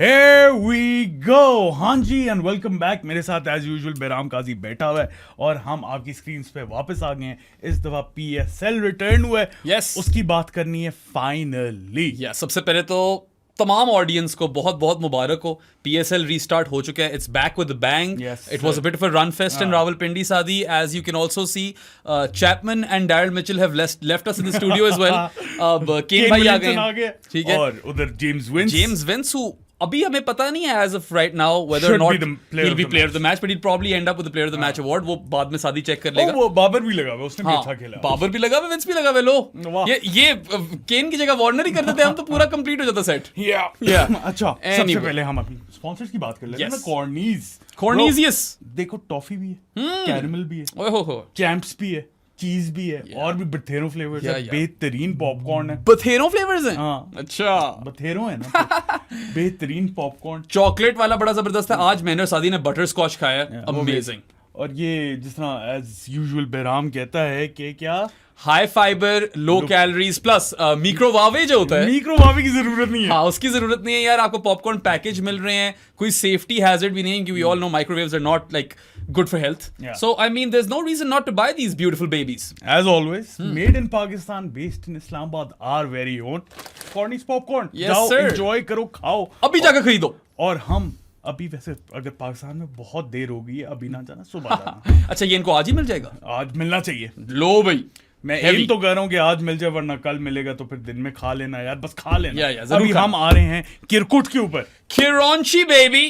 Here we go! हाँ जी and welcome back. मेरे साथ एज यूजुअल बेराम काजी बैठा हुआ है और हम आपकी स्क्रीन पे वापस आ गए हैं। इस दफा PSL रिटर्न हुआ है। Yes. उसकी बात करनी है फाइनली। सबसे पहले तो तमाम ऑडियंस को बहुत बहुत मुबारक हो। PSL रीस्टार्ट हो चुका है। It's back with bang. Yes, it was a bit of a run fest in Rawalpindi सादी, as you can also see Chapman and Daryl Mitchell have left us in the studio as well. अब Kane भाई आ गए, ठीक है, और उधर James Vince who अभी हमें पता नहीं है as of right now whether or Should not be the player he'll of be the player of the match, but he'll probably end up with the player of the match award. वो बाद में शादी check कर लेगा। वो बाबर भी लगा हुआ, उसने भी अच्छा हाँ, खेला। बाबर भी लगा हुआ, विंस भी लगा हुआ। लो वाह। ये केन की जगह वार्नर ही कर देते हम तो पूरा कंप्लीट हो जाता सेट। Yeah. अच्छा, सबसे Anyway. पहले हम अपनी स्पॉन्सर्स की बात कर लेते हैं Yes. ना। कॉर्नीज Cornelius। देखो, टॉफी भी है, कैरमल भी है, ओए हो चैम्प्स भी है, चीज भी है, और भी बथेरों फ्लेवर्स है। Yeah. बेहतरीन पॉपकॉर्न है। बथेरो फ्लेवर्स हैं। हाँ। अच्छा, बथेरों है ना। बेहतरीन पॉपकॉर्न। चॉकलेट वाला बड़ा जबरदस्त है। आज मैंने और सादी ने बटर स्कॉच खाया है। अमेजिंग। और ये जिस तरह एज यूजुअल बेराम कहता है कि क्या high fibre, low calories plus microwave जो होता है, मिक्रोवेव की जरूरत नहीं है। हाँ, उसकी जरूरत नहीं है यार। आपको पॉपकॉर्न पैकेज मिल रहे हैं, कोई सेफ्टी हैजर्ड भी नहीं है, क्योंकि we all know microwaves are not like good for health. Yeah. So I mean there's no reason not to buy these beautiful babies. As always, made in Pakistan, based in Islamabad, our very own Cornies popcorn. Yes, जाओ, sir. enjoy करो, खाओ। अभी जाकर खरीदो। और हम अभी वैसे अगर पाकिस्तान में बहुत देर हो गई है, अभी ना जाना, सुबह जाना। अच्छा, ये इनको आज ही मिल जाएगा? आज मिलना चाहिए। लो भाई, मैं Heavy. एम तो कर रहा हूँ कि आज मिल जाए, वरना कल मिलेगा तो फिर दिन में खा लेना यार, बस खा लेना। Yeah, जरूर अभी खाना। हम आ रहे हैं किरकुट के ऊपर। Kiranchi baby,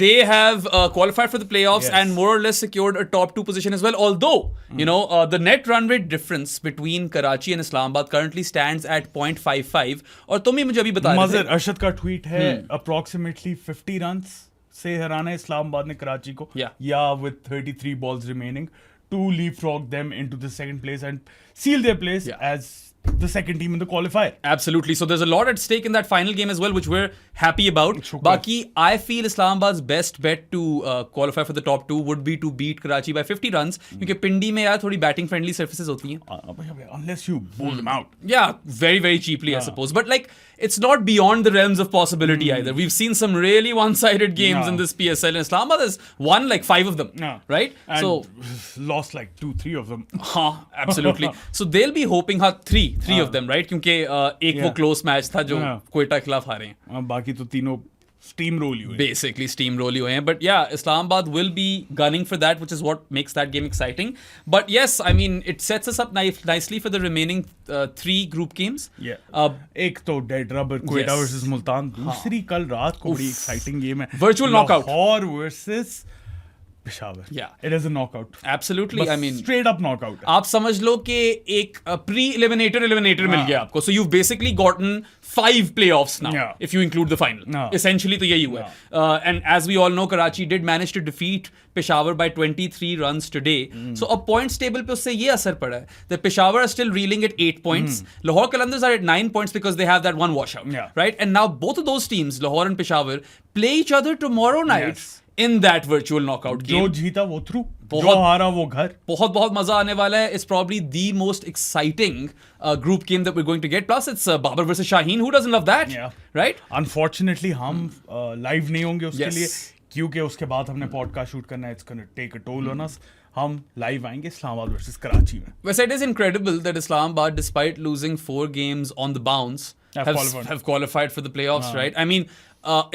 they have qualified for the playoffs Yes. and more or less secured a top 2 position as well. Although, you know, the net run rate difference between Karachi and Islamabad currently stands at 0.55. और तुम ही मुझे अभी बता रहे मजर थे। अरशद का tweet है, अप्रोक्सीमेटली 50 रन से हराना है इस्लामाबाद ने कराची को, Yeah. या with 33 balls remaining to leapfrog them into the second place and seal their place Yeah. as the second team in the qualifier. Absolutely. So there's a lot at stake in that final game as well, which we're happy about. Shukar. Baki, I feel Islamabad's best bet to qualify for the top 2 would be to beat Karachi by 50 runs. क्योंकि पिंडी में यार थोड़ी batting friendly surfaces होती हैं. Unless you bowl them out. Yeah, very, very cheaply, I suppose. But like, it's not beyond the realms of possibility either. We've seen some really one-sided games in this PSL, and Islamabad has won like 5 of them, right? And So lost like 2-3 of them. हाँ, absolutely. So they'll be hoping, three of them, right? क्योंकि एक वो close match था जो क्वेटा के खिलाफ हारे हैं. बाकी तो तीनों steam roll ही हुए. Basically steamroll ही हुए हैं. But yeah, Islamabad will be gunning for that, which is what makes that game exciting. But yes, I mean, it sets us up nicely for the remaining 3 group games. Yeah. एक तो dead rubber Quetta Yes. Versus Multan, दूसरी कल रात को बड़ी exciting game है, Virtual knockout. Lahore versus Peshawar. Yeah. It is a knockout. Absolutely. I mean, straight up knockout. आप समझ लो कि एक pre-eliminator मिल गया आपको. So you've basically gotten 5 playoffs now, Yeah. if you include the final. Essentially तो यही हुआ है. And as we all know, Karachi did manage to defeat Peshawar by 23 runs today. So a points table पे उससे ये असर पड़ा है that Peshawar are still reeling at 8 points. Lahore Qalandars are at 9 points because they have that one washout. Yeah. Right? And now both of those teams, Lahore and Peshawar, play each other tomorrow night. Yes. In that virtual knockout game. जो जीता वो through, जो बहुत- हारा वो घर. बहुत मजा आने वाला है. It's probably the most exciting group game that we're going to get. Plus, it's Babar versus Shaheen. Who doesn't love that? Yeah. Right? Unfortunately हम लाइव नहीं होंगे उसके Yes. लिए, क्योंकि उसके बाद हमने पॉडकास्ट शूट करना है. It's gonna take a toll on us. हम लाइव आएंगे इस्लामाबाद वर्सेस कराची में. Well, it is incredible that Islamabad, despite losing 4 games on the bounce, have qualified for the playoffs, right? I mean,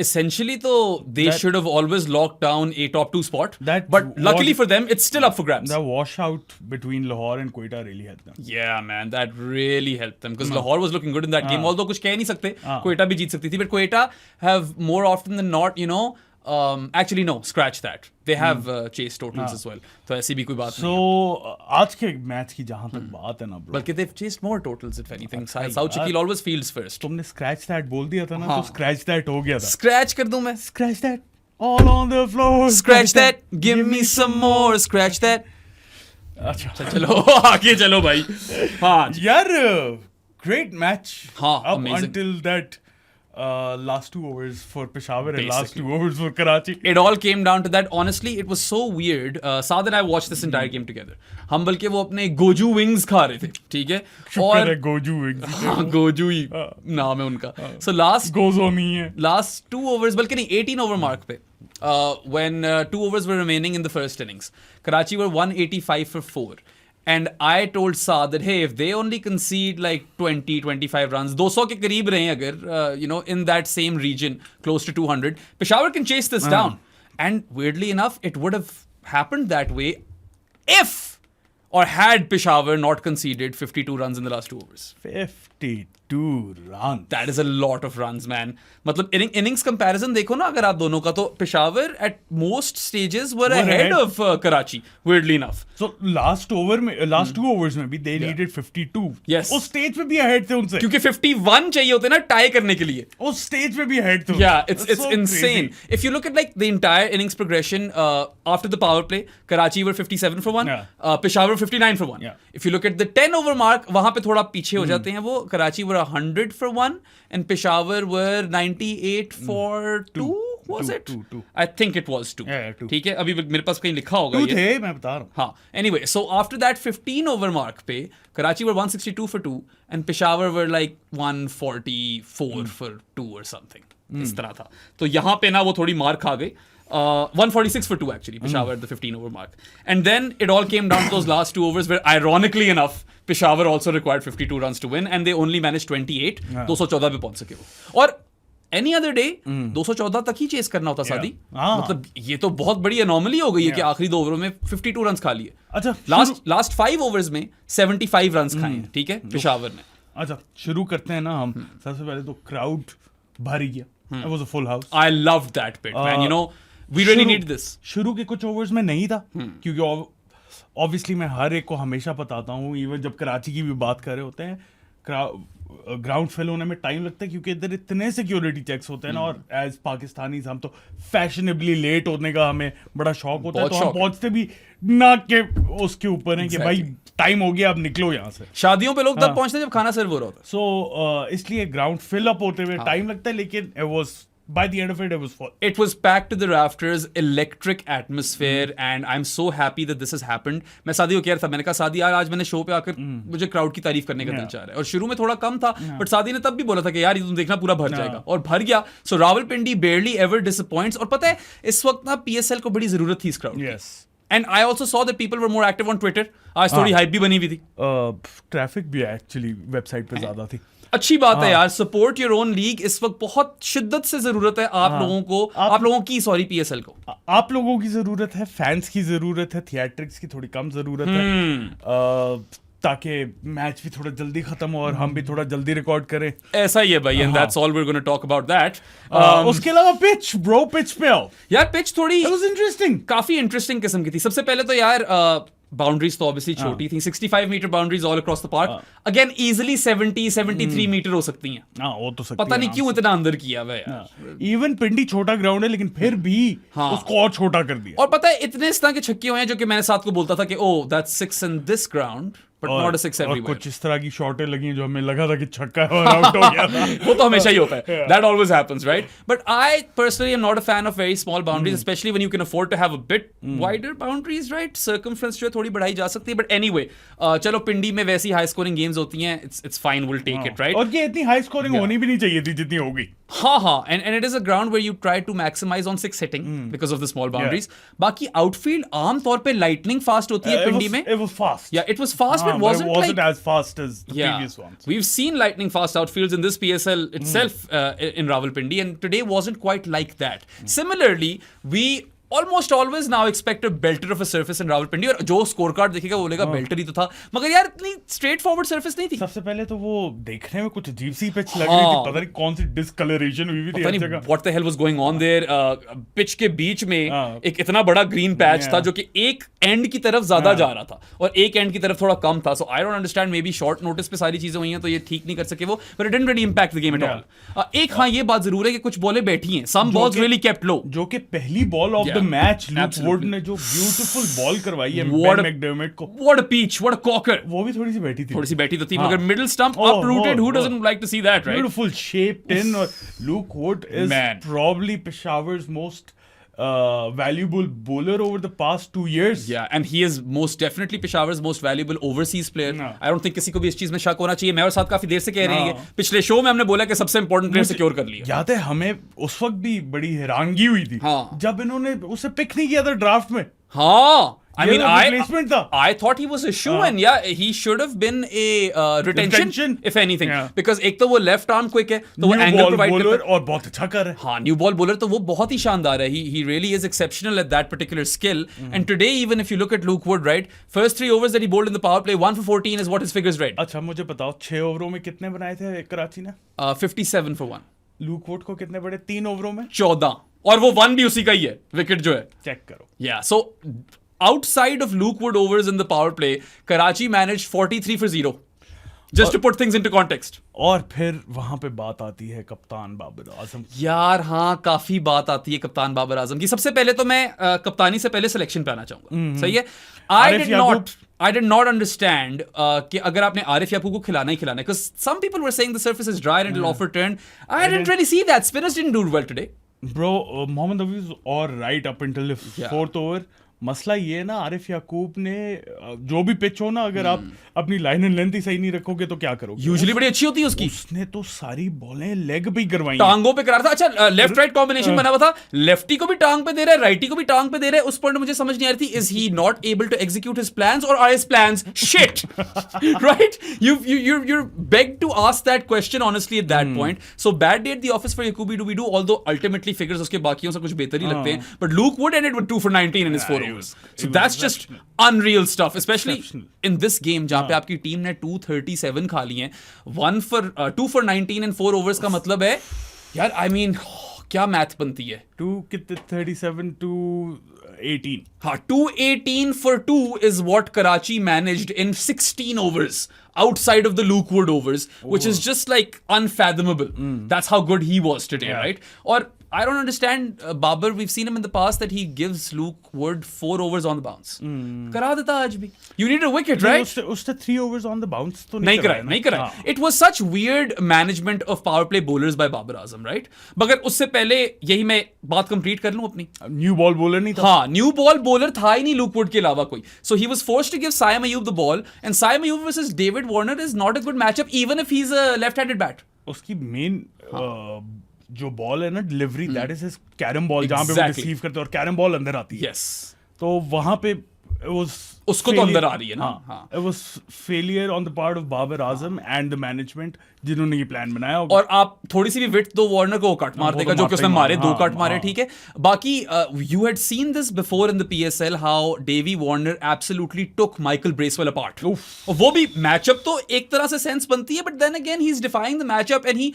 essentially, though, they should have always locked down a top 2 spot. But luckily for them, it's still up for grabs. The washout between Lahore and Quetta really helped them. Yeah, man, that really helped them because Lahore was looking good in that game. Although कुछ कह नहीं सकते, Quetta भी जीत सकती थी, but Quetta have more often than not, you know, actually no, scratch that. They have chase totals as well. तो ऐसी भी कोई बात नहीं. So आज के मैच की जहां तक बात है ना bro, बल्कि they've chased more totals if anything. South Shakil always fields first. तुमने scratch that बोल दिया था ना, तो scratch that हो गया था. Scratch कर दूं मैं? Scratch that all on the floor. Scratch that, give me some more. Scratch that. अच्छा चलो आगे चलो भाई. हाँ यार, great match. हाँ, Up amazing. until that last 2 overs for Peshawar and last 2 overs for Karachi. It all came down to that. Honestly, it was so weird. Saad and I watched this entire game together. हम बल्कि वो अपने गोजू wings खा रहे थे, ठीक है? शुक्र है गोजू विंग्स. हाँ, गोजू ही नाम है उनका. So गोजो नहीं है. last 2 overs, बल्कि नहीं 18 over mark पे, when 2 overs were remaining in the first innings, Karachi were 185 for 4. And I told Saad that, hey, if they only concede like 20, 25 runs, 200 के करीब रहे अगर, you know, in that same region, close to 200, Peshawar can chase this down. And weirdly enough, it would have happened that way if or had Peshawar not conceded 52 runs in the last 2 overs. 52 runs. That is a lot of runs, man. मतलब innings comparison देखो ना अगर आप दोनों का, तो Peshawar at most stages were ahead of Karachi, weirdly enough. So last 2 overs में भी they needed 52. Yes. उस stage पे भी ahead थे उनसे. क्योंकि 51 चाहिए होते ना tie करने के लिए. उस stage पे भी ahead थे. Yeah, it's so insane. Crazy. If you look at like the entire innings progression after the power play, Karachi were 57 for 1, Peshawar 59 for 1. Yeah. If you look at the 10 over mark, वहाँ पे थोड़ा पीछे हो जाते हैं वो. Karachi were 100 for 1 and Peshawar were 98 for 2. Was it? Two. I think it was 2. Yeah, 2. ठीक है, अभी मेरे पास कहीं लिखा होगा 2 ये. थे, मैं बता रहा हूँ. हाँ. Anyway, so after that 15 over mark पे, Karachi were 162 for 2 and Peshawar were like 144 for 2 or something. इस तरह था. तो यहाँ पे ना वो थोड़ी मार खा गई. 146 for 2 actually, Peshawar at the 15 over mark. And then it all came down to those last 2 overs where ironically enough, Peshawar also required 52 runs to win and they only managed 28. 214 पे पहुंच सके वो. और any other day 214 तक ही chess करना होता सादी. मतलब ये तो बहुत बड़ी अनोमली हो गई है कि आखिरी 2 ओवरों में 52 रन्स खा लिए. अच्छा, लास्ट 5 ओवर्स में 75 रन्स खाए हैं, ठीक है, पेशावर ने. अच्छा, शुरू करते हैं ना हम. सबसे पहले तो क्राउड भर गया. It was a full house. I loved that bit, man. You know, we really need this. शुरू के कुछ ओवर्स में नहीं था क्योंकि ऑब्वियसली मैं हर एक को हमेशा बताता हूँ, इवन जब कराची की भी बात कर रहे होते हैं, ग्राउंड फेल होने में टाइम लगता है क्योंकि इधर इतने सिक्योरिटी चेक्स होते हैं ना. और एज पाकिस्तानी हम तो फैशनेबली लेट होने का हमें बड़ा शौक होता है, तो हम पहुंचते भी ना के उसके ऊपर है कि भाई टाइम हो गया, अब निकलो यहाँ से. शादियों पे लोग तब पहुंचते हैं जब खाना सर्व हो रहा होता है. सो इसलिए ग्राउंड फिल अप होते हुए टाइम लगता है, लेकिन it was by the end of it was full. It was packed to the rafters, electric atmosphere, and I'm so happy that this has happened. मैं सादी को कह रहा था, मैंने कहा सादी यार आज मैंने शो पे आकर मुझे क्राउड की तारीफ करने का दिल चाह रहा है. और शुरू में थोड़ा कम था, बट सादी ने तब भी बोला था कि यार ये तुम देखना पूरा भर जाएगा, और भर गया. सो रावलपिंडी barely ever disappoints. और पता है इस वक्त ना PSL को बड़ी जरूरत थी इस क्राउड की. Yes. And I also saw that people were more active on Twitter. आज थोड़ी हाइप भी बनी हुई थी. ट्रैफिक भी एक्चुअली वेबसाइट पे ज्यादा थी. अच्छी बात है यार. Support your own league. इस वक्त बहुत शिद्दत से जरूरत है आप लोगों को, आप लोगों की, सॉरी, PSL को. आप लोगों की जरूरत है, फैंस की जरूरत है, थिएट्रिक्स की थोड़ी कम जरूरत है, ताकि मैच भी थोड़ा जल्दी खत्म हो और हम भी थोड़ा जल्दी रिकॉर्ड करें. ऐसा ही है भाई. And that's all we are gonna talk about that. उसके अलावा पिच ब्रो, पिच पे आओ यार. पिच थोड़ी इट वाज इंटरेस्टिंग, काफी इंटरेस्टिंग किस्म की थी. सबसे पहले तो यार बाउंड्रीज तो ऑब्वियसली छोटी थी. 65 metre boundaries all across the park. Again easily 73 metre हो सकती हैं. वो तो सकती पता नहीं क्यों इतना अंदर किया हुआ है यार. इवन पिंडी छोटा ग्राउंड है लेकिन फिर भी उसको और छोटा कर दिया. और पता है इतने इस तरह के छक्के हुए हैं जो कि मैंने साथ को बोलता था कि ओ that's 6 in this ground but not a 6 everywhere. कुछ इस तरह की शॉटें लगी जो हमें लगा था कि छक्का है और आउट हो गया था. वो तो हमेशा ही होता है. That always happens, right? But I personally am not a fan of very small boundaries, especially when you can afford to have a bit wider boundaries, right? Circumference जो है थोड़ी बढ़ाई जा सकती है. But anyway, चलो पिंडी में वैसी हाई स्कोरिंग गेम्स होती हैं. It's fine, we'll take it, right? और ये इतनी हाई स्कोरिंग होनी भी नहीं चाहिए थी जितनी हो गई. हाँ. And it is a ground where you try to maximize on 6 hitting because of the small boundaries. बाकी outfield आम तौर पे lightning fast होती है पिंडी में. It was fast. Yeah, it was fast, but wasn't like as fast as the previous ones. We've seen lightning fast outfields in this PSL itself in Rawalpindi, and today wasn't quite like that. Similarly, we almost always now expect a belter of a surface in Rawalpindi. और जो score card देखेगा वो बोलेगा बेल्टर ही तो था, मगर यार इतनी स्ट्रेट फॉरवर्ड सरफेस नहीं थी. सबसे पहले तो वो देखने में कुछ अजीब सी पिच लग रही थी. पता नहीं कौन सी डिस्कलरेशन हुई थी हर जगह. What the hell was going on there? Pitch के बीच में एक इतना बड़ा ग्रीन पैच था जो कि एक एंड की तरफ ज्यादा जा रहा था और एक एंड की तरफ थोड़ा कम था. So I don't understand, maybe short notice पे सारी चीजें हुई हैं तो ये ठीक नहीं कर सके वो, but it didn't really impact the game at all. एक हाँ ये बात जरूर है कि कुछ बॉलें बैठी हैं. सम बॉल्स रियली केप्ट लो, जो कि पहली ball of the match look Absolutely. Would ने जो ब्यूटीफुल बॉल करवाई है What बेन a- मैकडर्मिट को, What a peach, what a corker. वो भी थोड़ी सी बैठी थी, थोड़ी सी बैठी तो थी हाँ. मगर middle stump Oh, uprooted. Who oh, doesn't like to see that, right? beautiful shaped in. और Luke Wood is Man. probably Peshawar's most valuable bowler over the past 2 years. Yeah, and he is most definitely Peshawar's most valuable overseas player. No. I don't think किसी को भी इस चीज में शक होना चाहिए. मैं और साथ काफी देर से कह रहे No. हैं पिछले शो में हमने बोला कि सबसे इंपॉर्टेंट प्लेयर सिक्योर कर लिया. याद है हमें उस वक्त भी बड़ी हैरानगी हुई थी हाँ. जब इन्होंने उसे पिक नहीं किया था ड्राफ्ट में. हाँ. I mean, replacement था. I thought he was a shoe and yeah, he should have been a retention if anything. Yeah. Because एक तो वो left arm quick है, तो वो New angle ball provide bowler करता है. और बहुत अच्छा कर रहा है. हाँ, new ball bowler तो वो बहुत ही शानदार है. He really is exceptional at that particular skill. And today, even if you look at Luke Wood, right, first 3 overs that he bowled in the power play, 1 for 14 is what his figures read. अच्छा मुझे बताओ 6 ओवरों में कितने बनाए थे कराची ने? 57 for 1. Look would को कितने बड़े 3 ओवरों में? 14. और वो 1 भी उसी का ही है, विकेट जो है. चेक करो. Yeah, so outside of Luke Wood overs in the power play, Karachi managed 43 for 0. Just to put things into context. और फिर वहां पे बात आती है कप्तान बाबर आजम. यार हाँ, काफी बात आती है कप्तान बाबर आजम की. सबसे पहले तो मैं कप्तानी से पहले सिलेक्शन पे आना चाहूंगा. सही है. I did not understand कि अगर आपने आरिफ याकूब को खिलाना ही खिलाना है, because some people were saying the surface is dry and it'll offer turn. I didn't really see that. Spinners didn't do well today. Bro, Mohammad Hafiz was all right up until the fourth over. मसला ये है ना, आरिफ याकूब ने जो भी pitch हो ना, अगर आप अपनी लाइन एंड लेंथ ही सही नहीं रखोगे तो क्या करोगे? यूजुअली बड़ी अच्छी होती है उसकी. उसने तो सारी बॉलें लेग पे ही करवाई, टांगों पे करा था. अच्छा, लेफ्ट राइट कॉम्बिनेशन बना हुआ था. लेफ्टी को भी टांग पे दे रहा है, राइटी को भी टांग पे दे रहा है. उस पॉइंट मुझे समझ नहीं आ रही थी, is he not able to execute his plans और are his plans shit? Right? You're begged to ask that question honestly at that point. So bad day at the office for Yakubu Dubidu, although ultimately figures उसके बाकियों से कुछ बेहतर ही लगते हैं. But Luke Wood ended with 2 for 19 in his 4 overs. So that's just unreal stuff, especially in this game जहाँ पे आपकी टीम ने 237 खा लिए हैं. 2 for 19 in 4 overs का मतलब है यार, I mean, क्या मैथ बनती है? 37 to 18. हाँ, 218 for 2 is what Karachi managed in 16 overs outside of the Luke Wood overs, which is just like unfathomable. That's how good he was today, right? Or I don't understand Babar. We've seen him in the past that he gives Luke Wood 4 overs on the bounce. करा देता आज भी. You need a wicket, right? उसने 3 overs on the bounce तो नहीं कराया. It was such weird management of power play bowlers by Babar Azam, right? मगर उससे पहले यही मैं बात कंप्लीट कर लूं अपनी. न्यू बॉल बॉलर नहीं था. हाँ, न्यू बॉल बॉलर था ही नहीं Luke Wood के अलावा कोई. So he was forced to give Saim Ayub the ball, and Saim Ayub versus David Warner is not a good matchup, even if he's a left-handed bat. उसकी main जो ball है ना, delivery, that is his carrom ball, जहां पे वो receive करते हैं और कैरम बॉल अंदर आती है. Yes. तो वहां पे उसको तो अंदर आ रही है ना. हाँ. It was failure on the part of Babar Azam and the management जिन्होंने ये प्लान बनाया. और आप थोड़ी सी भी विड्थ दो वार्नर को कट मार देगा, जो कि उसने मारे 2 कट मारे, ठीक है. बाकी you had seen this before in the PSL how Davy Warner absolutely took Michael Bracewell apart. और वो भी मैचअप तो एक तरह से सेंस बनती है, but then again he's defying the matchup and he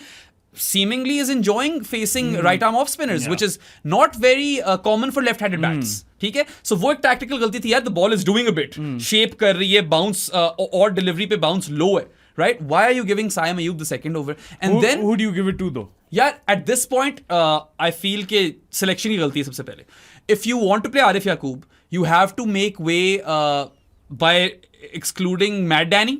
seemingly is enjoying facing right arm off spinners, which is not very common for left-handed bats. ठीक है. So वो एक tactical गलती थी यार. The ball is doing a bit, shape कर रही है, bounce और delivery पे bounce low है, right? Why are you giving Saim Ayub the second over? And then who do you give it to though? यार, at this point I feel कि selection की गलती है सबसे पहले. If you want to play Arif Yaqub, you have to make way by excluding Matt Danny.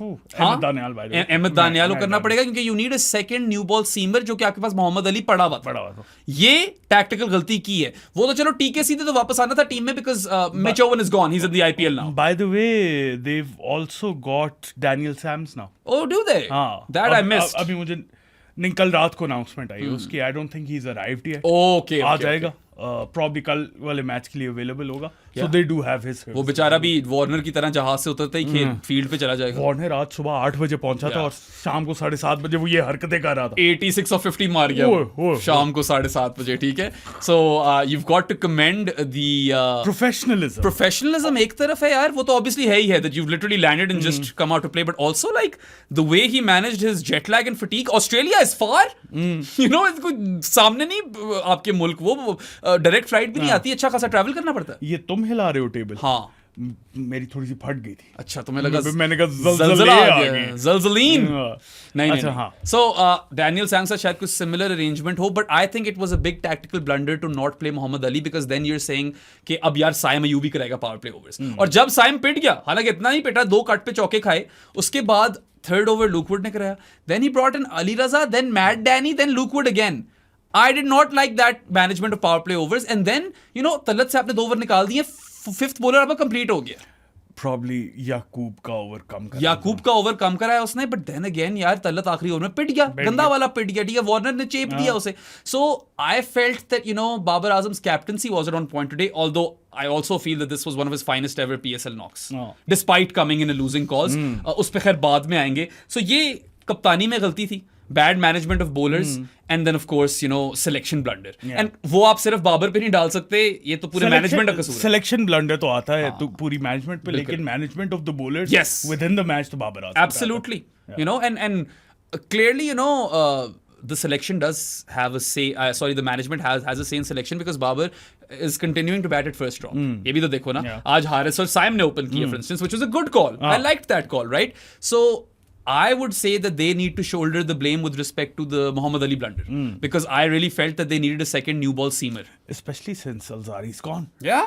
Ahmad Daniyal को करना पड़ेगा, क्योंकि you need a second new ball seamer, जो कि आपके पास मोहम्मद अली पड़ा हुआ था. ये टैक्टिकल गलती की है. वो तो चलो टीके सीधे तो वापस आना था टीम में, because Mitch Owen is gone, he is in the IPL now. By the way, they have also got Daniel Sams now. Oh, do they? That I missed. अभी मुझे नहीं, कल रात को अनाउंसमेंट आई उसकी. I don't think he is arrived yet. Okay, आ जाएगा. प्रॉब्ली कल वाले मैच के लिए अवेलेबल होगा. So they do have his. वो बेचारा भी वार्नर की तरह जहाज से उतरते ही फील्ड पे चला जाएगा. वार्नर आज सुबह 8 बजे पहुंचा था और शाम को 7:30 बजे वो ये हरकतें कर रहा था. 86 और 50 मार गया शाम को 7:30 बजे. ठीक है. सो you've got to commend the professionalism. एक तरफ है यार, वो तो obviously है ही है, that you've literally landed and just come out to play, but also like the way he managed his jet lag and fatigue. Australia is far, you know, इसको सामने नहीं आपके मुल्क, वो डायरेक्ट फ्लाइट भी नहीं आती, अच्छा खासा ट्रैवल करना पड़ता है. ये तुम हिला रहे हो टेबल. हाँ, मेरी थोड़ी सी फट गई थी। अच्छा, तुम्हें लगा मैंने कहा ज़लज़ला ज़लज़ले आ आ गया, गए। ज़लज़लीन। नहीं अच्छा, नहीं हाँ। सो डैनियल सैम से शायद कुछ सिमिलर अरेंजमेंट हो, but I think it was a big tactical blunder to not play Mohammad Ali, because then you are saying कि अब यार साइम अयूबी करेगा पावर प्ले ओवर्स, और जब साइम पिट गया, हालांकि इतना ही पिटा, 2 कट पे चौके खाए, उसके बाद थर्ड ओवर लुकवुड ने कराया, then he brought in Ali Raza, then Matt Danny, then Luke Wood again. I did not like that management of power play overs, and then you know Talat से आपने 2 ओवर निकाल दिए, 5th बॉलर आपका कंप्लीट हो गया। Probably याकूब का ओवर कम कर याकूब का ओवर कम कराया उसने, बट देन अगेन यार तलत आखिरी ओवर में पिट गया, गंदा वाला पिट गया, ठीक है, वार्नर ने चेप दिया उसे। So I felt that you know Babar Azam's captaincy was on point today, although I also feel that this was one of his finest ever PSL knocks, despite coming in a losing cause. उस पे खैर बाद में आएंगे। So ये कप्तानी में गलती थी, bad management of bowlers, and then of course you know selection blunder, and वो आप सिर्फ बाबर पे नहीं डाल सकते, ये तो पूरे मैनेजमेंट का कसूर है। सिलेक्शन ब्लंडर तो आता है तो पूरी मैनेजमेंट पे, लेकिन management of the bowlers Yes. With in the match तो Babar Azam Absolutely, you know, and clearly you know the selection does have a say. Sorry, the management has a say in selection, because Babar is continuing to bat at first strong. ये भी तो देखो ना, आज हारिस और साइम ने open किया, for instance, which was a good call. I liked that call, right? So I would say that they need to shoulder the blame with respect to the Muhammad Ali blunder, because I really felt that they needed a second new ball seamer. especially since Alzari's gone. Yeah,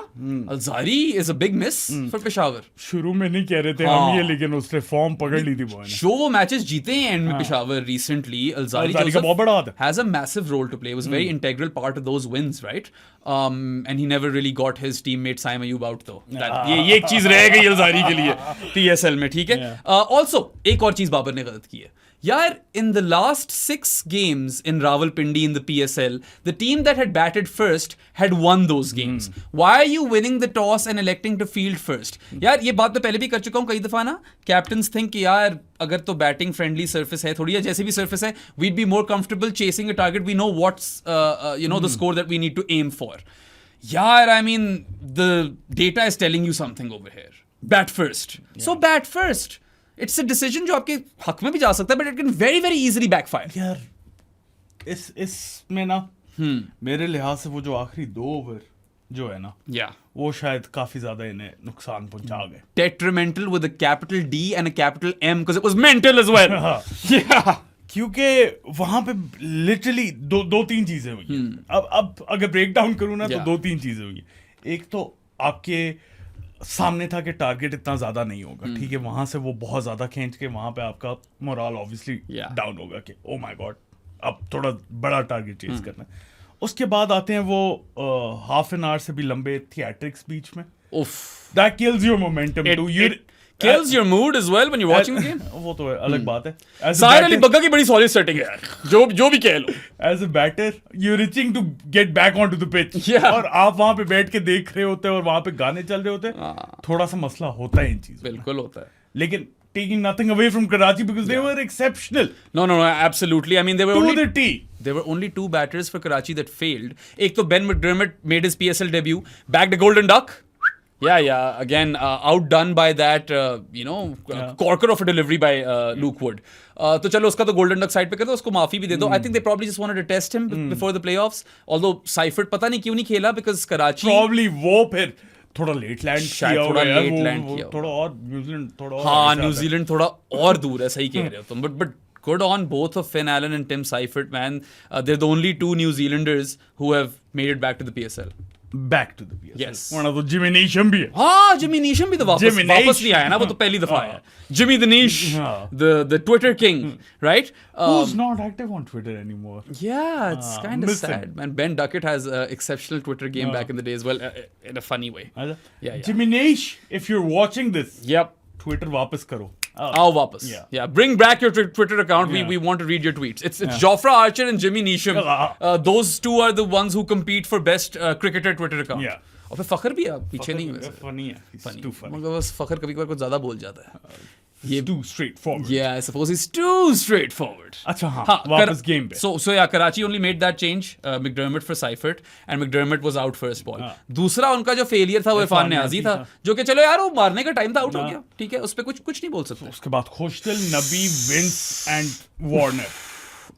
Alzari is a big miss for Peshawar. शुरू में नहीं कह रहे थे हम ये, लेकिन उसने फॉर्म पकड़ ली थी बॉय ने। शो वो मैचेस जीते हैं एंड में पेशावर recently. Alzari का बहुत बड़ा हाथ है। has a massive role to play. Was very integral part of those wins, right? And he never really got his teammate Saim Ayub out though. ये एक चीज रह गई Alzari के लिए PSL में, ठीक है। Also एक और चीज बाबर ने गलत की है यार, in the last 6 games in Rawalpindi in the PSL, the team that had batted first had won those games. Why are you winning the toss and electing to field first? यार ये बात मैं पहले भी कर चुका हूँ कई दफा ना, कैप्टन्स थिंक कि यार अगर तो बैटिंग फ्रेंडली सर्फेस है थोड़ी, या जैसी भी सर्फेस है, we'd be more comfortable chasing a target. We know what's you know the score that we need to aim for. यार I mean the data is telling you something over here. Bat first. So bat first. It's a decision जो आपके हक में भी जा सकता है, but it can very very easily backfire. यार इस में ना मेरे लिहाज से वो जो आखिरी 2 ओवर जो है ना, Yeah. वो शायद काफी ज्यादा इन्हें नुकसान पहुंचा गए। Detrimental with a capital D and a capital M, because it was mental as well. Yeah. क्योंकि वहां पे लिटरली दो तीन चीजें हुई हैं। अब अगर ब्रेक डाउन करूँ ना, तो Yeah. 2-3 चीजें हुई हैं। एक तो आपके सामने था कि टारगेट इतना ज्यादा नहीं होगा, ठीक है, वहां से वो बहुत ज्यादा खींच के वहां पे आपका मोरल ऑब्वियसली Yeah. डाउन होगा कि ओ माय गॉड अब थोड़ा बड़ा टारगेट चेज करना है। उसके बाद आते हैं वो हाफ एन आवर से भी लंबे थिएट्रिक्स बीच में, Oof. That kills your momentum to you, Kills your mood as well when you're watching the game. वो तो अलग बात है। As a Sahir Ali batter- Bagga की बड़ी सॉलिड सेटिंग है यार, जो भी कह लो। As a batter, you're reaching to get back onto the pitch. Yeah. और आप वहां पे बैठ के देख रहे होते हैं और वहां पे गाने चल रहे होते हैं, थोड़ा सा मसला होता है इन चीजों में। बिल्कुल होता है। लेकिन taking nothing away from Karachi because they were exceptional No, absolutely. I mean, there were to only the T. There were only 2 batters for Karachi that failed. एक तो Ben McDermott made his PSL debut, bagged a golden duck. Yeah. Again, outdone by that, you know, corker of a delivery by Luke Wood. तो चलो उसका तो golden duck side पे कर दो, उसको माफी भी दे दो। I think they probably just wanted to test him before the playoffs, although Seifert पता नहीं क्यों नहीं खेला, बिकॉज़ कराची Probably वो फिर थोड़ा लेट लैंड शायद किया थोड़ा हुआ है, late वो- land वो किया थोड़ा और न्यूजीलैंड थोड़ा और हाँ, आगे जाता है। न्यूजीलैंड थोड़ा और दूर है, सही कह रहे हो तुम, but good on both of Finn Allen and Tim Seifert, man. They're the only 2 New Zealanders who have made it back to the PSL. Back to the PSL. Yes. वरना तो जिमी नीशम भी है। हाँ, Jimmy Neesham भी तो Jimmy वापस Nish. नहीं आया ना, वो तो पहली दफा आया। जिमी द नीश, हाँ। the Twitter king, right? Who's not active on Twitter anymore? Yeah, it's kind of miss him. sad, man. Ben Duckett has an exceptional Twitter game back in the day as well, in a funny way. Yeah. Jimmy Nish, if you're watching this, Yep. Twitter वापस करो। आओ वापस. Yeah. Bring back your Twitter account. Yeah. We want to read your tweets. It's Jofra Archer and Jimmy Neesham. Those 2 are the ones who compete for best cricketer Twitter account. Yeah. और फिर फखर भी है पीछे नहीं है वैसे। Funny है, he's too funny. मगर बस फखर कभी-कभार कुछ ज्यादा बोल जाता है। He's too straightforward. Yeah, I suppose he's too straightforward. अच्छा हाँ, वापस गेम पे। So yeah, Karachi only made that change. McDermott for Seifert, and McDermott was out first ball. दूसरा उनका जो फेलियर था वो इरफान नियाजी था, जो कि चलो यार वो मारने का टाइम था, आउट हो गया, ठीक है, उस पे कुछ नहीं बोल सकते। उसके बाद खोशदिल, नबी, विंस एंड वार्नर।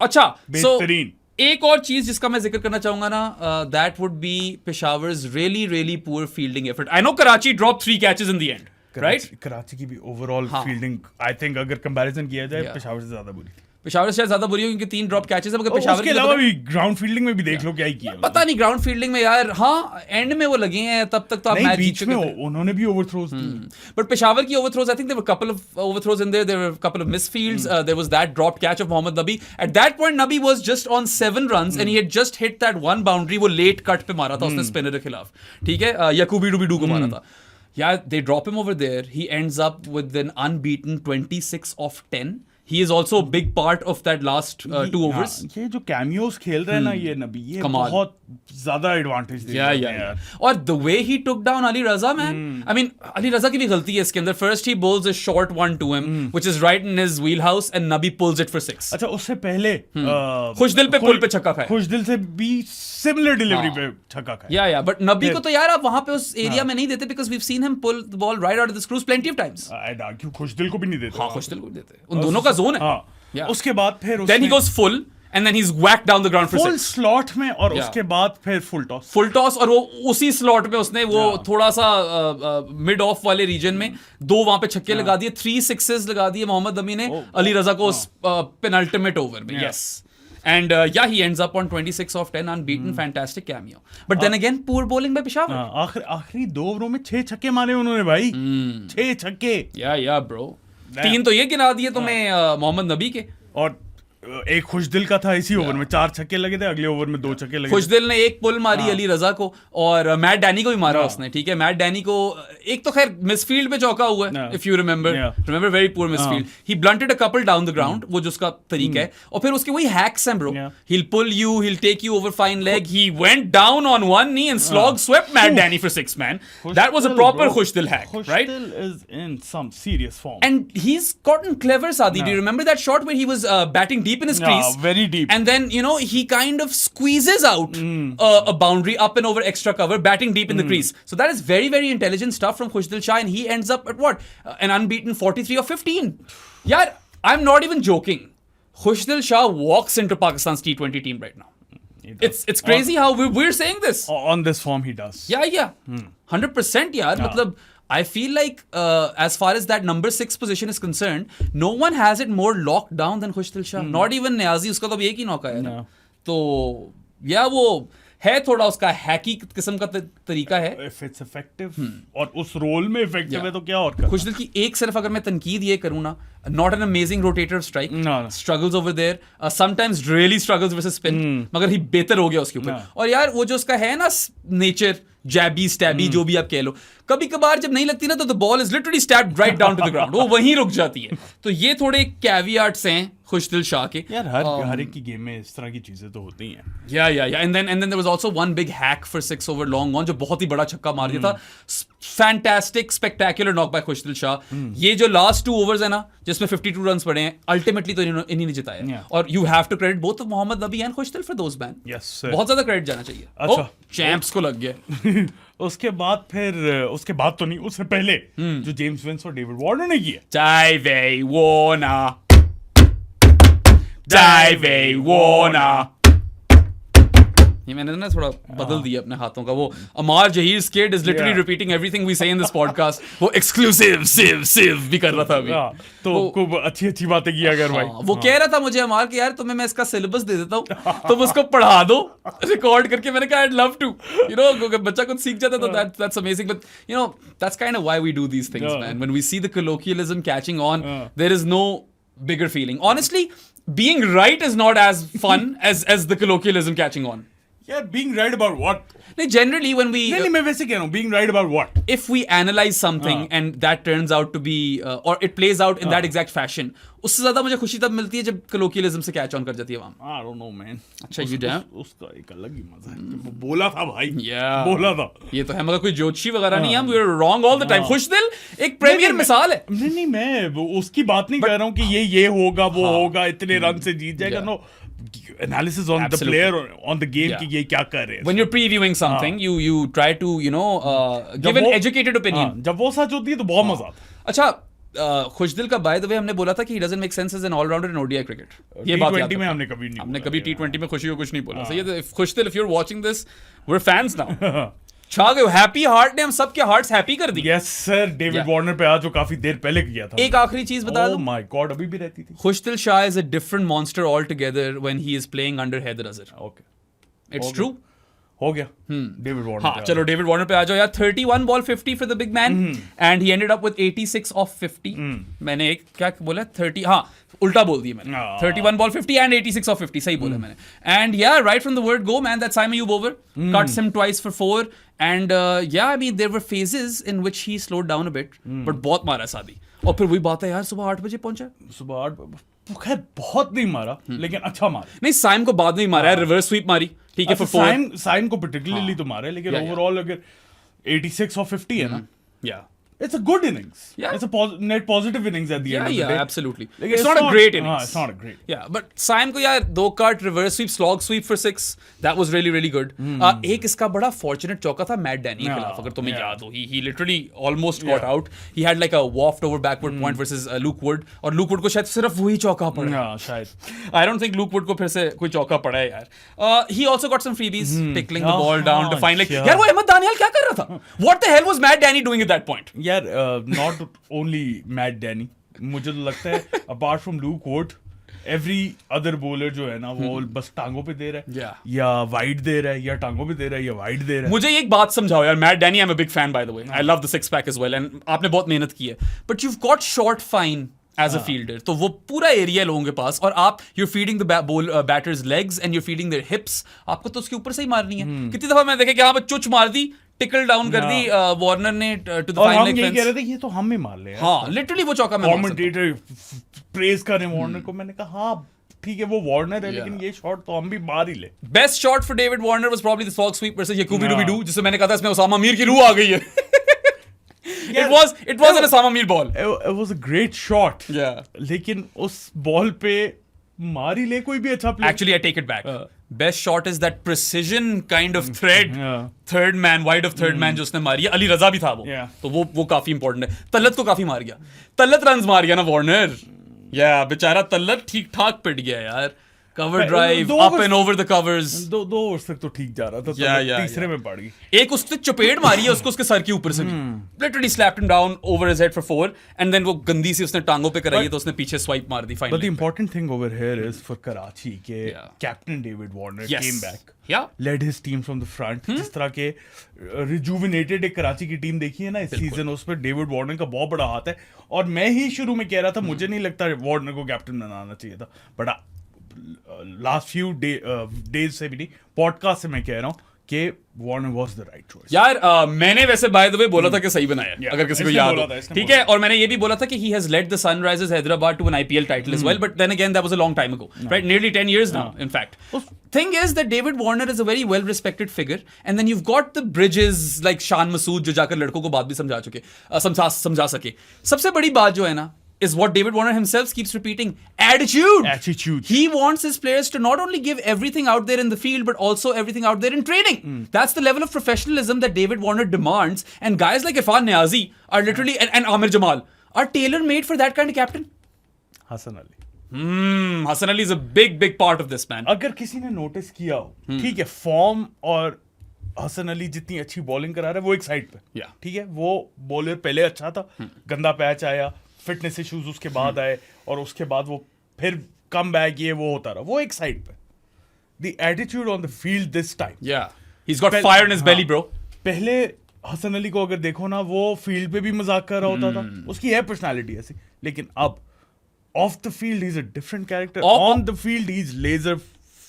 अच्छा, so बेहतरीन। एक और चीज जिसका मैं जिक्र करना चाहूंगा ना, that would be Peshawar's really poor fielding effort. I know Karachi drop 3 catches in the end, right? Karachi की भी ओवरऑल फील्डिंग आई थिंक अगर कंपैरिजन किया जाए पेशावर से ज्यादा बुरी. पेशावर से ज्यादा बुरी हो क्योंकि 3 ड्रॉप कैचेस है, मगर पेशावर उसके अलावा भी ग्राउंड फील्डिंग में भी देख लो क्या ही किया. पता नहीं ग्राउंड फील्डिंग में यार, हाँ एंड में वो लगे हैं, तब तक तो आप मैच जीत चुके थे. उन्होंने भी ओवरथ्रोज की. But Peshawar ki overthrows, I think there were a couple of overthrows in there. There were a couple of misfields. There was that dropped catch of Mohammad Nabi. At that point, Nabi was just on 7 runs and he had just hit that one boundary. वो late cut पे मारा था उसने spinner के खिलाफ. ठीक है, Yakubi Rubidu को मारा था. Yeah, they drop him over there. He ends up with an unbeaten 26 of 10. He is also a big part of that last 2 overs. ये जो कैमियोज खेल रहे हैं ना ये नबी, ये बहुत ज्यादा एडवांटेज दे रहे हैं यार. और the way he took down Ali Raza, man. I mean, Ali Raza की भी गलती है इसके अंदर. First he bowls a short one to him, which is right in his wheelhouse, and Nabi pulls it for 6. अच्छा, उससे पहले खुशदिल पे पुल पे छक्का खाया. खुशदिल से भी सिमिलर डिलीवरी पे छक्का खाया. Yeah, but Nabi को तो यार आप वहां पे उस एरिया में नहीं देते, because we've seen him pull the ball right out of the screws plenty of times. I'd argue खुशदिल को भी नहीं देते. हाँ, खुशदिल को भी देते. उन दोनों का जोन है. Yeah. उसके बाद फिर then he goes full and then he's whacked down the ground for 6. full slot में और उसके बाद फिर full toss और वो उसी slot में उसने वो थोड़ा सा mid off वाले region में 2 वहां पे छक्के लगा दिए, 3 sixes लगा दिए मोहम्मद नबी ने अली रजा को penultimate over में. Yes. And he ends up on 26 of 10 unbeaten. Fantastic cameo. But then again, poor bowling by Peshawar. आखिरी 2 ओवरों में 6 छक्के मारे उन्होंने भाई. 6 छक्के. Yeah, bro. 3 तो ये गिना दिए तुम्हें मोहम्मद नबी के. और एक खुशदिल का था इसी ओवर में 4 छक्के लगे थे, अगले ओवर में 2 छक्के लगे. खुशदिल ने एक पुल मारी अली रजा को और मैट डैनी को भी मारा उसने. ठीक है, मैट डैनी को एक तो खैर मिसफील्ड पे चौका हुआ है, if you remember very poor misfield. He blunted a couple down the ground, वो जो उसका तरीका है. और फिर उसके वही हैक्स हैं bro. He will pull you, he will take you over fine leg. He went down on one knee and slog swept Matt Danny for 6 man. That was a proper Khushdil hack, right? Khushdil is in some serious form. And he's gotten clever, Sadi. Do you remember that shot where he was batting deep in his crease? Very deep. And then, he kind of squeezes out a boundary up and over extra cover, batting deep in the crease. So that is very, very intelligent stuff from Khushdil Shah, and he ends up at what? An unbeaten 43 or 15. Yeah, I'm not even joking. Khushdil Shah walks into Pakistan's T20 team right now. It's crazy how we're saying this. On this form, he does. Yeah. 100%, yaar. Matlab, I feel like as far as that number 6 position is concerned, no one has it more locked down than Khushdil Shah. Not even Niazi, उसका तो एक ही नौका है ना. तो वो है थोड़ा उसका हैकी किस्म का तरीका है. If it's effective और उस रोल में इफेक्टिव है तो क्या और कर. खुशदिल की एक सिर्फ अगर मैं तनकीद ये करूँ ना, not an amazing rotator of strike. No. Struggles over there. Sometimes really struggles versus spin. मगर ही बेहतर हो गया उसके ऊपर. और यार वो जो उसका है ना नेचर, जैबी स्टैबी जो भी आप कह लो, कभी कभार जब नहीं लगती ना तो the ball is literally stabbed right down to the ground. वो वहीं रुक जाती है. तो ये थोड़े कैवियाट्स हैं खुशदिल शाह के. यार हर एक की गेम में इस तरह की चीजें तो होती हैं. Yeah and then there was also one big hack for 6 over long on, जो बहुत ही बड़ा छक्का मार दिया था. Fantastic spectacular knock by Khushdil Shah. ये जो लास्ट 2 ओवर्स है ना जिसमें 52 रन्स पड़े हैं, अल्टीमेटली तो इन्हीं ने जिताया. और you have to credit both Mohammad Nabi and Khushdil for those man. बहुत ज्यादा क्रेडिट जाना चाहिए. अच्छा, चैंप्स को लग गया. उसके बाद तो नहीं, उससे पहले जो जेम्स विंस और डेविड वार्नर ने किया. Davey Warner. ये मैंने ना थोड़ा बदल दिया अपने हाथों का. वो अमार Zaheer kid is literally repeating everything we say in this podcast. वो exclusive सिव भी कर रहा था अभी. तो खूब अच्छी बातें किया अगर भाई. वो कह रहा था मुझे अमार कि यार तुम्हें मैं इसका सिलेबस दे देता हूँ, तुम उसको पढ़ा दो रिकॉर्ड करके. मैंने कहा I'd love to. बच्चा कुछ सीख जाता तो that's amazing. But that's kind of why we do these things, man. When we see the colloquialism catching on, there is no bigger feeling. Honestly, being right is not as fun as the colloquialism catching on. Yeah, being right about what? Generally when we मैं वैसे कह रहा हूँ, being right about what? If we analyze something and that turns out to be or it plays out in that exact fashion, उससे ज्यादा मुझे खुशी तब मिलती है जब colloquialism से catch on कर जाती है वहाँ. I don't know, man. अच्छा, you damn. उसका एक अलग ही मजा है. बोला था भाई. Yeah. बोला था. ये तो है, मगर कोई ज्योतिषी वगैरह नहीं है. हम we're wrong all the time. खुशदिल एक प्रीमियर मिसाल है. नहीं, मैं उसकी बात नहीं कर रहा हूँ कि ये होगा वो होगा इतने रन से जीत जाएगा. No. Analysis on the player, on the game कि ये क्या कर रहे हैं. When you're previewing something, you try to give an educated opinion. जब वो सच होती है तो बहुत मजा आता है. अच्छा, खुशदिल का बाय द वे हमने बोला था कि he doesn't make sense as an all-rounder in ODI cricket. ये बात याद T20 में रखना। हमने कभी नहीं हमने बोला, कभी yeah. T20 में खुशी को कुछ नहीं बोला। सही है, खुशदिल, if you're watching this, we're fans now. छा गए, हैप्पी हार्ट ने हम सबके हार्ट्स हैप्पी कर दी। Yes sir, David Yeah. Warner पे आज जो काफी देर पहले किया था। एक आखिरी चीज बता Oh दूं, my God, अभी भी रहती थी। खुशदिल Shah is a different monster altogether when he is playing under Haider Azhar. Okay, It's Okay. true. हो गया डेविड वार्नर। हाँ, चलो डेविड वार्नर पे आ जाओ यार। 31 ball 50 for the big man and he ended up with 86 of 50। मैंने एक क्या बोला, 30, हाँ उल्टा बोल दिया मैंने। 31 बॉल 50 एंड 86 ऑफ 50 सही बोला मैंने। And yeah right from the word go man, that Simon यूब over cuts him twice for 4 and yeah, I mean there were phases in which he slowed down a bit but बहुत मारा सादी। और फिर वही बात है यार, सुबह 8 बजे पहुंचा। सुबह 8, खैर बहुत नहीं मारा लेकिन अच्छा मारा। नहीं, साइम को बाद में ही मारा है, रिवर्स स्वीप मारी, ठीक है, for 4। साइन को पर्टिकुलरली तो मारा है, लेकिन Yeah, yeah. ओवरऑल अगर 86 और 50 है ना, Yeah. it's a good innings. Yeah. It's a net positive innings at the end Yeah, of the yeah, day. absolutely. लेकिन It's not a great हाँ, innings. it's not a great. Yeah, but Saim को यार 2 cut, reverse sweep, slog sweep for 6, that was really really good. एक इसका बड़ा fortunate चौका था mat Danny के Yeah, खिलाफ, अगर तुम्हें yeah. याद हो, he literally almost got Yeah. out. He had like a waft over backward point versus Luke Wood, और Luke Wood को शायद सिर्फ वही चौका पड़ा। हाँ, शायद। I don't think Luke Wood को फिर से कोई चौका पड़ा है यार। He also got some freebies, tickling the ball down to find like, yeah. यार वो अहमद दानियाल क्या कर रहा था? What the hell was Matt Danny doing at that point? यार नॉट ओनली मैट डैनी, मुझे तो लगता है apart from look would every other bowler जो है ना वो बस टांगों पे दे रहा है, Yeah. या वाइड दे रहा है, या टांगों पे दे रहा है, या वाइड दे रहा है। मुझे एक बात समझाओ यार, Matt Danny, I am a big fan by the way, I love the six pack as well, and आपने बहुत मेहनत की है, but you've got short fine as a fielder, तो वो पूरा एरिया लोगों के पास, और आप you're feeding the batter's legs and you're feeding their hips, आपको तो उसके ऊपर से ही मारनी है। कितनी दफा मैं देखे कि हाँ चुच मार दी, टिकल डाउन कर दी वार्नर ने टू द और फाइन हम लेग यही कह फेंस। रहे थे ये तो हम ही मार ले। हाँ, लिटरली वो चौका मैं मार सकता हूँ। कमेंटेटर प्रेज कर रहे हैं वार्नर को, मैंने कहा हाँ ठीक है वो वार्नर है, लेकिन ये शॉट तो हम भी मार ही ले। Best shot for David Warner was probably the slog sweep versus याकूबी डूबी, जिससे मैंने कहा था इसमें उसामा मीर की रूह आ गई है। It was an Osama Mir ball. It was a great shot. Yeah. लेकिन उस बॉल पे मार ही ले कोई भी अच्छा player. Actually, I take it back. Best shot is that precision kind of thread. Yeah. Third man, wide of third man जो उसने मारी है, अली रजा भी था वो। Yeah. तो वो काफी इंपॉर्टेंट है। तल्लत को काफी मार गया, तल्लत रन्स मार गया ना वार्नर। या बेचारा तल्लत ठीक ठाक पिट गया यार। Cover drive, up and over the covers. दो ओवर्स तक तो ठीक जा रहा था, तीसरे में पड़ गई। एक उसने चपेट मारी है उसको उसके सर के ऊपर से भी, literally slapped him down over his head for 4, and then वो गंदी सी उसने टांगों पे कराई है, तो उसने पीछे स्वाइप मार दी But the finally. important thing over here is for Karachi के Yeah. captain David Warner Yes. came back, Yeah. led his team from the front. जिस तरह के rejuvenated एक कराची की टीम देखी है ना इस सीजन, उस पर डेविड वार्नर का बहुत बड़ा हाथ है। और मैं ही शुरू में कह रहा था मुझे नहीं लगता वार्नर को कैप्टन बनाना चाहिए था, बट लास्ट फ्यू डेज से भी नहीं, पॉडकास्ट से मैं कह रहा हूँ कि Warner was the right choice. यार मैंने वैसे बाय द वे बोला था कि सही बनाया, Yeah. अगर किसी को इसने याद बोला हो, था, इसने ठीक बोला है। और मैंने ये भी बोला था कि he has led the Sunrisers Hyderabad to an IPL title as well, but then again that was a long time ago, right? Nearly 10 years now, in fact. Thing is that David Warner is a very well respected figure, and then you've got the bridges like Shan Masood जो जाकर लड़कों को बात भी समझा चुके, समझा सके। सबसे बड़ी बात जो है ना is what David Warner himself keeps repeating: attitude. Attitude. He wants his players to not only give everything out there in the field, but also everything out there in training. That's the level of professionalism that David Warner demands. And guys like Irfan Niazi are literally, and Amir Jamal, are tailor-made for that kind of captain. Hasan Ali, Hassan Ali is a big, big part of this, man. अगर किसी ने notice किया हो, ठीक है, form और हसन अली जितनी अच्छी बॉलिंग करा रहा है वो एक साइड पे, Yeah. ठीक है, वो बॉलर पहले अच्छा था, गंदा पैच आया, फिटनेस इश्यूज उसके बाद आए, और उसके बाद वो फिर कम बैक ये वो होता रहा, वो एक साइड पे। The attitude on the field this time, Yeah. He's got fire in his belly, bro. पहले हसन अली को अगर देखो ना, वो फील्ड पे भी मजाक कर रहा होता था, उसकी है पर्सनालिटी ऐसी, लेकिन अब off the field he is a different character, on the field he is laser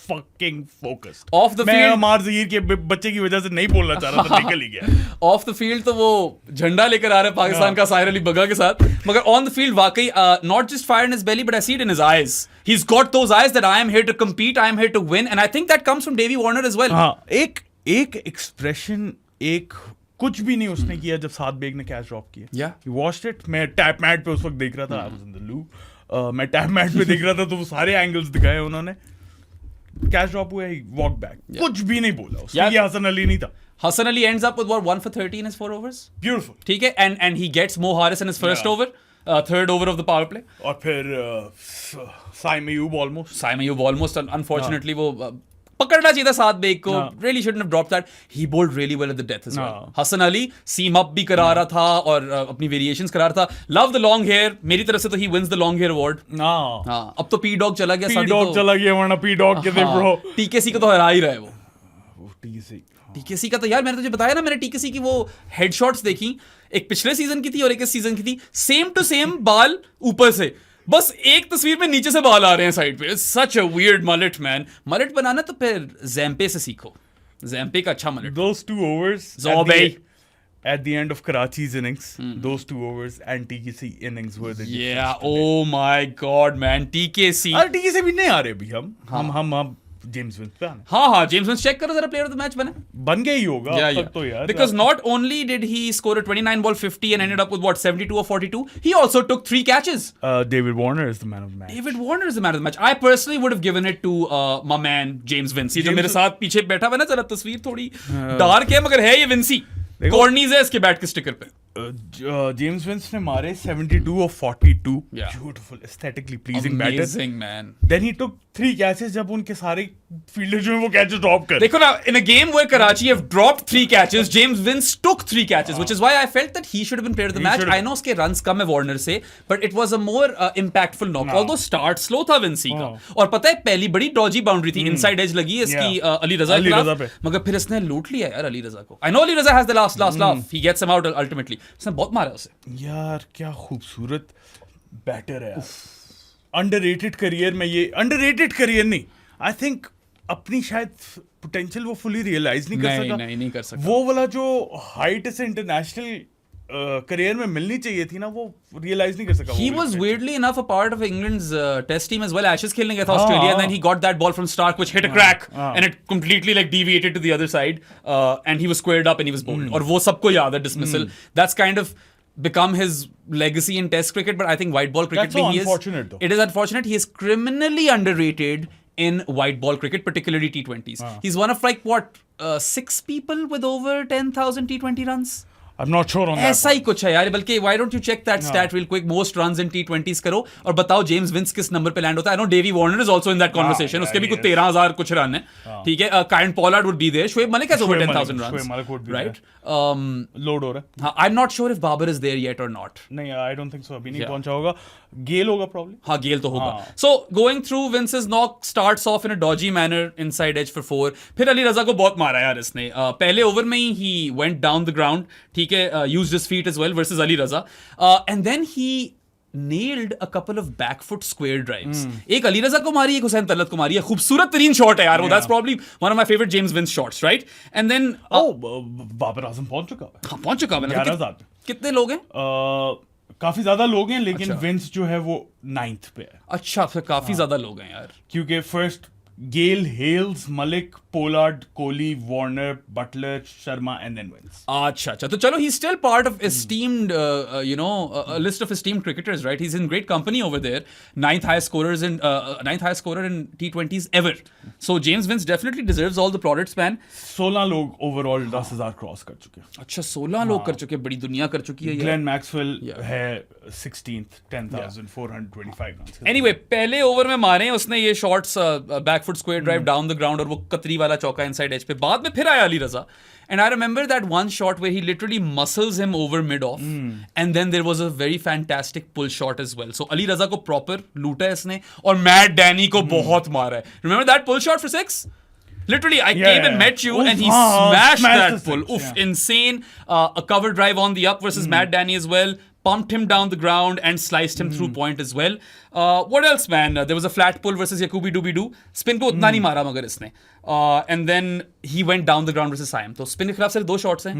fucking focused. Off the मैं field- अमार ज़हीर के बच्चे की वजह से नहीं बोलना चाह रहा था, निकल ही गया। ऑफ द फील्ड तो वो झंडा लेकर आ रहा है पाकिस्तान का साहिर अली बगा के साथ, मगर ऑन द फील्ड वाकई not just fire in his belly, but I see it in his eyes. He has got those eyes that I am here to compete, I am here to win, and I think that comes from Davey Warner as well. हाँ, एक expression, एक कुछ भी नहीं उसने किया जब सात बेग ने कैच ड्रॉप किया. Yeah. He watched it. मैं टैप मैट पे उस वक्त देख रहा था, I was in the loo. मैं टैप मैट पे देख रहा था, तो वो सारे एंगल्स दिखाए उन्होंने. कैच ड्रॉप हुआ, ही वॉक बैक, कुछ भी नहीं बोला उसने. Yeah. ये हसन अली नहीं था. Hassan Ali ends up with what, 1 for 30 in his 4 overs. Beautiful. ठीक है, and he gets Mo Harris in his first Yeah. over. Third over of the power play. और फिर Saim Ayub almost Simon, you've almost unfortunately वो पकड़ना चाहिए था 7 bag को. Really shouldn't have dropped that. He bowled really well at the death as well. Hasan Ali seam up भी करा रहा था और अपनी variations करा रहा था. Love the long hair. मेरी तरफ से तो he wins the long hair award. हाँ, अब तो P Dog चला गया. P Dog चला गया, वरना P Dog के थे ब्रो. TKC को तो हरा ही रहा है वो. TKC का तो यार मैंने तुझे बताया ना, मैंने TKC की वो हेडशॉट्स देखी, एक पिछले सीजन की थी और एक इस सीजन की थी. सेम टू सेम बाल ऊपर से, बस एक तस्वीर में नीचे से बाल आ रहे हैं साइड पे. Such a weird mullet man. Mullet बनाना तो फिर ज़ैम्पे से सीखो. ज़ैम्पे का अच्छा mullet. Those 2 overs Zombie. at the end of Karachi's innings, those 2 overs and TKC innings were the difference. Yeah, oh my god man, TKC. अरे TKC भी नहीं आ रहे अभी हम जेम्स विंस पे आने. हाँ, जेम्स विंस चेक करो जरा, प्लेयर ऑफ द मैच बन गया ही होगा अब तक तो यार. Because not only did he score a 29 ball 50 and ended up with what, 72 or 42, he also took 3 catches. David Warner is the man of the match. David Warner is the man of the match. I personally would have given it to my man James Vincey, जो मेरे साथ पीछे बैठा हुआ ना. जरा तस्वीर थोड़ी डार्क है मगर है ये विंसी. कॉर्नीज है इसके बैट के स्टिकर पे. जेम्स विंस ने मारे 72 of 42. Yeah. Beautiful, aesthetically pleasing batter. Amazing man. Then he took 3 catches जब उनके सारे फील्डर जो है वो कैचेस ड्रॉप कर. देखो ना, in a game where Karachi have dropped 3 catches, James Vince took 3 catches, which is why I felt that he should have been player of the match. I know उसके runs कम है Warner से, but it was a more impactful knock. Although start slow था Vincey का. और पता है पहली बड़ी dodgy boundary थी, inside edge लगी है इसकी अली रजा के खिलाफ, मगर फिर इसने लूट लिया यार अली रजा को. I know Ali Raza has the last laugh. He gets him out ultimately. इसने बहुत मारा उसे. यार क्या खूबसूरत बैटर है यार. अंडररेटेड करियर में ये, अंडररेटेड करियर नहीं, आई थिंक अपनी शायद पोटेंशियल वो फुली रियलाइज नहीं कर सका. नहीं कर सकता. वो वाला जो हाइट से इंटरनेशनल करियर में मिलनी चाहिए थी ना, वो रियलाइज नहीं कर सका. He was weirdly enough a part of England's test team as well. Ashes खेलने गया था Australia, and then he got that ball from Stark which hit a crack and it completely like deviated to the other side, and he was squared up and he was bowled. और वो सबको याद है dismissal. That's kind of become his legacy in test cricket, but I think white ball cricket That's so unfortunate though. It is unfortunate. He is criminally underrated in white ball cricket, particularly T20s. He's one of like what 6 people with over 10,000 T20 runs. I'm not sure on that. ऐसा ही कुछ है यार. बल्कि why don't you check that stat real quick? Most runs in T20s करो और बताओ James Vince किस number पे लैंड होता है. I know Davy Warner is also in that conversation. उसके भी कुछ 13,000 कुछ रन है. ठीक है. Kyle Pollard would be there. Shoaib Malik has over 10,000 runs. Shoaib Malik would be right? Load हो रहा है. हाँ, I'm not sure if Babar is there yet or not. नहीं, I don't think so. अभी नहीं पहुंचा होगा. गेल होगा probably. हाँ, गेल तो होगा. So going through Vince's knock starts off in a dodgy manner inside edge for 4. फिर अली रजा को बहुत मारा यार इसने. पहले ओवर में ही he went down the ground. ठीक है. Used his feet as well versus Ali Raza. And then he nailed a couple of back foot square drives. एक अली रजा को मारी, एक हुसैन तलत को मारी है. खूबसूरत तरीन शॉट है यार वो. That's probably one of my favorite James Vince shots, right? And then Babar Azam पहुंच चुका है. हाँ, पहुंच चुका है. 11,000. कितने लोग हैं? काफी ज्यादा लोग हैं, लेकिन विंस जो है वो 9th पे है. अच्छा, फिर काफी ज्यादा लोग हैं यार. क्योंकि first Gayle, Hales, Malik, Pollard, Kohli, Warner, Buttler, Sharma and then Vince. अच्छा, तो चलो, he's still part of esteemed, a list of esteemed cricketers, right? He's in great company over there. Ninth highest scorer in T20s ever. So James Vince definitely deserves all the plaudits, man. 16 लोग overall 10,000 cross कर चुके हैं. अच्छा, 16 लोग कर चुके हैं. बड़ी दुनिया कर चुकी है. ग्लेन मैक्सवेल है 16th, 10,425 runs. Anyway, पहले ओवर में मारे उसने ये shots, back foot square drive down the ground और वो कतरी वाला चौका इनसाइड एज पे. बाद में फिर आया अली रजा. And I remember that one shot where he literally muscles him over mid-off. And then there was a very fantastic pull shot as well. So Ali Raza को proper लूटा है इसने और Matt Danny को बहुत मारा है. Remember that pull shot for 6? Literally, I came and met you and he smashed that pull. Insane. A cover drive on the up versus Matt Danny as well. Pumped him down the ground and sliced him through point as well. What else, man? There was a flat pull versus Yakubi Dooby-Doo. Spin को उतना नहीं मारा मगर इसने. And then he went down the ground versus Siam. तो spin के खिलाफ सिर्फ 2 shots हैं.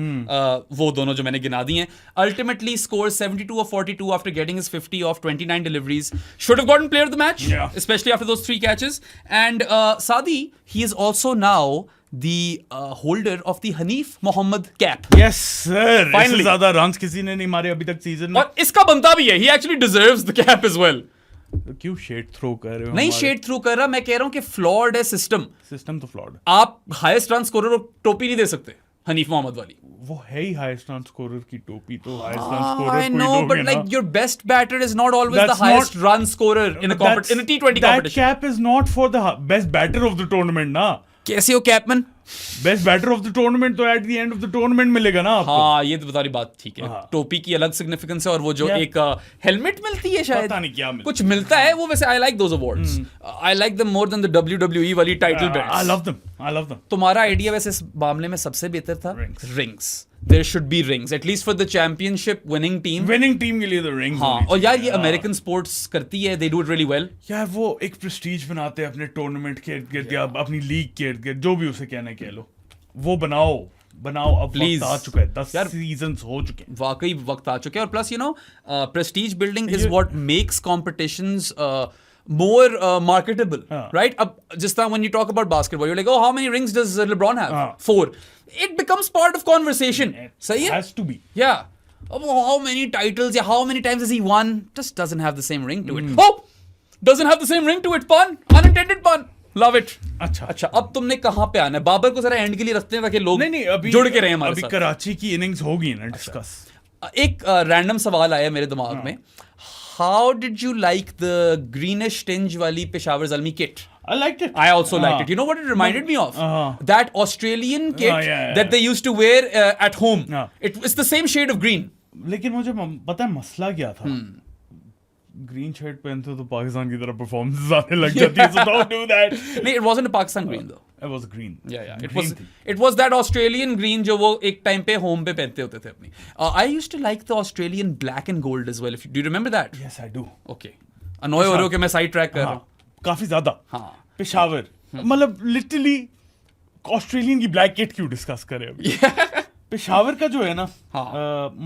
वो दोनों जो मैंने गिना दी हैं. Ultimately scores 72 of 42 after getting his 50 off 29 deliveries. Should have gotten player of the match, especially after those 3 catches. And Saadi, he is also now the holder of the Hanif Mohammad cap. Yes sir. Finally. इससे ज्यादा runs किसी ने नहीं मारे अभी तक season में. और इसका बनता भी है. He actually deserves the cap as well. क्यों शेड थ्रो कर रहे हो? नहीं शेड थ्रो कर रहा, मैं कह रहा हूं कि फ्लॉड है सिस्टम. सिस्टम तो फ्लॉड. आप हाईएस्ट रन स्कोरर को टोपी नहीं दे सकते. हनीफ मोहम्मद वाली. वो है ही हाईएस्ट रन स्कोरर की टोपी, तो highest run scorer I know, but like your best batter is not always the That's highest not- run scorer in a T20 that competition. cap is not for the best batter of the tournament ना. कैसे हो Chapman? Best batter of the tournament तो at the end of the tournament मिलेगा ना आपको. हाँ, ये तो तुम्हारी बात ठीक है. हाँ. टोपी की अलग सिग्निफिकेंस है और वो जो Yeah. एक हेलमेट मिलती है शायद, पता नहीं क्या मिलता कुछ मिलता है वो. वैसे I like those awards. I like them more than the WWE वाली title I love belts. them. तुम्हारा आइडिया वैसे इस मामले में सबसे बेहतर था. Rings. Rings. There should be rings at least for the championship winning team. Winning team के लिए द रिंग्स. हाँ, और यार ये अमेरिकन स्पोर्ट्स करती है, they do it really well. यार वो एक प्रेस्टीज बनाते हैं अपने टूर्नामेंट के इर्द-गिर्द या अपनी लीग के इर्द-गिर्द, जो भी उसे कहना कह लो. वो बनाओ. अब Please. वक्त आ चुका है. 10 यार, सीजन्स हो चुके हैं. वाकई वक्त आ चुके हैं. और plus you know prestige building is ये- what makes competitions more marketable, right? अब जिस तरह when you talk about basketball, you're like, oh, how many rings does LeBron have? 4. It becomes part of conversation. सही है? Has to be. Yeah. How many titles? Yeah, how many times has he won? Just doesn't have the same ring to it. Oh, doesn't have the same ring to it. Pun, unintended pun. Love it. अच्छा, अब तुमने कहाँ पे आना है? बाबर को जरा and के लिए रखते हैं ताकि लोग नहीं अभी जुड़ के रहे हमारे अभी साथ. कराची की इनिंग्स होगी ना डिस्कस. एक रैंडम सवाल आया मेरे दिमाग में. How did you like the greenish tinge वाली Peshawar Zalmi kit? I liked it. I also liked it. You know what it reminded me of? That Australian kit yeah. that they used to wear at home. It's the same shade of green. लेकिन मुझे पता है मसला क्या था. Green shirt पहनते तो पाकिस्तान की तरफ परफॉर्मेंस आने लग जाती है. So don't do that. नहीं, it wasn't a Pakistan green though. It was green. Yeah. Green It was that Australian green जो वो एक टाइम पे होम पे पहनते होते थे अपनी. I used to like the Australian black and gold as well. Do you remember that? Yes, I do. Okay. Annoy हो रहे हो कि मैं साइड ट्रैक कर रहा हूँ. काफी ज्यादा. हाँ. पेशावर मतलब लिटरली ऑस्ट्रेलियन की ब्लैक किट क्यों डिस्कस करें अभी. पेशावर का जो है ना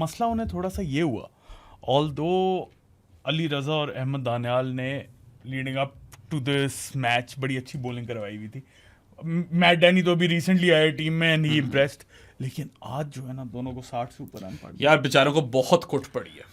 मसला उन्हें थोड़ा सा ये हुआ. ऑल्दो अली रजा और अहमद दानियाल ने leading up to this match बड़ी अच्छी बॉलिंग करवाई हुई थी. मैट डैनी तो अभी रिसेंटली आया टीम में एंड ही इम्प्रेस्ड. लेकिन आज जो है ना दोनों को 60 से ऊपर रन पड़ गए. यार बेचारों को बहुत कुट पड़ी है.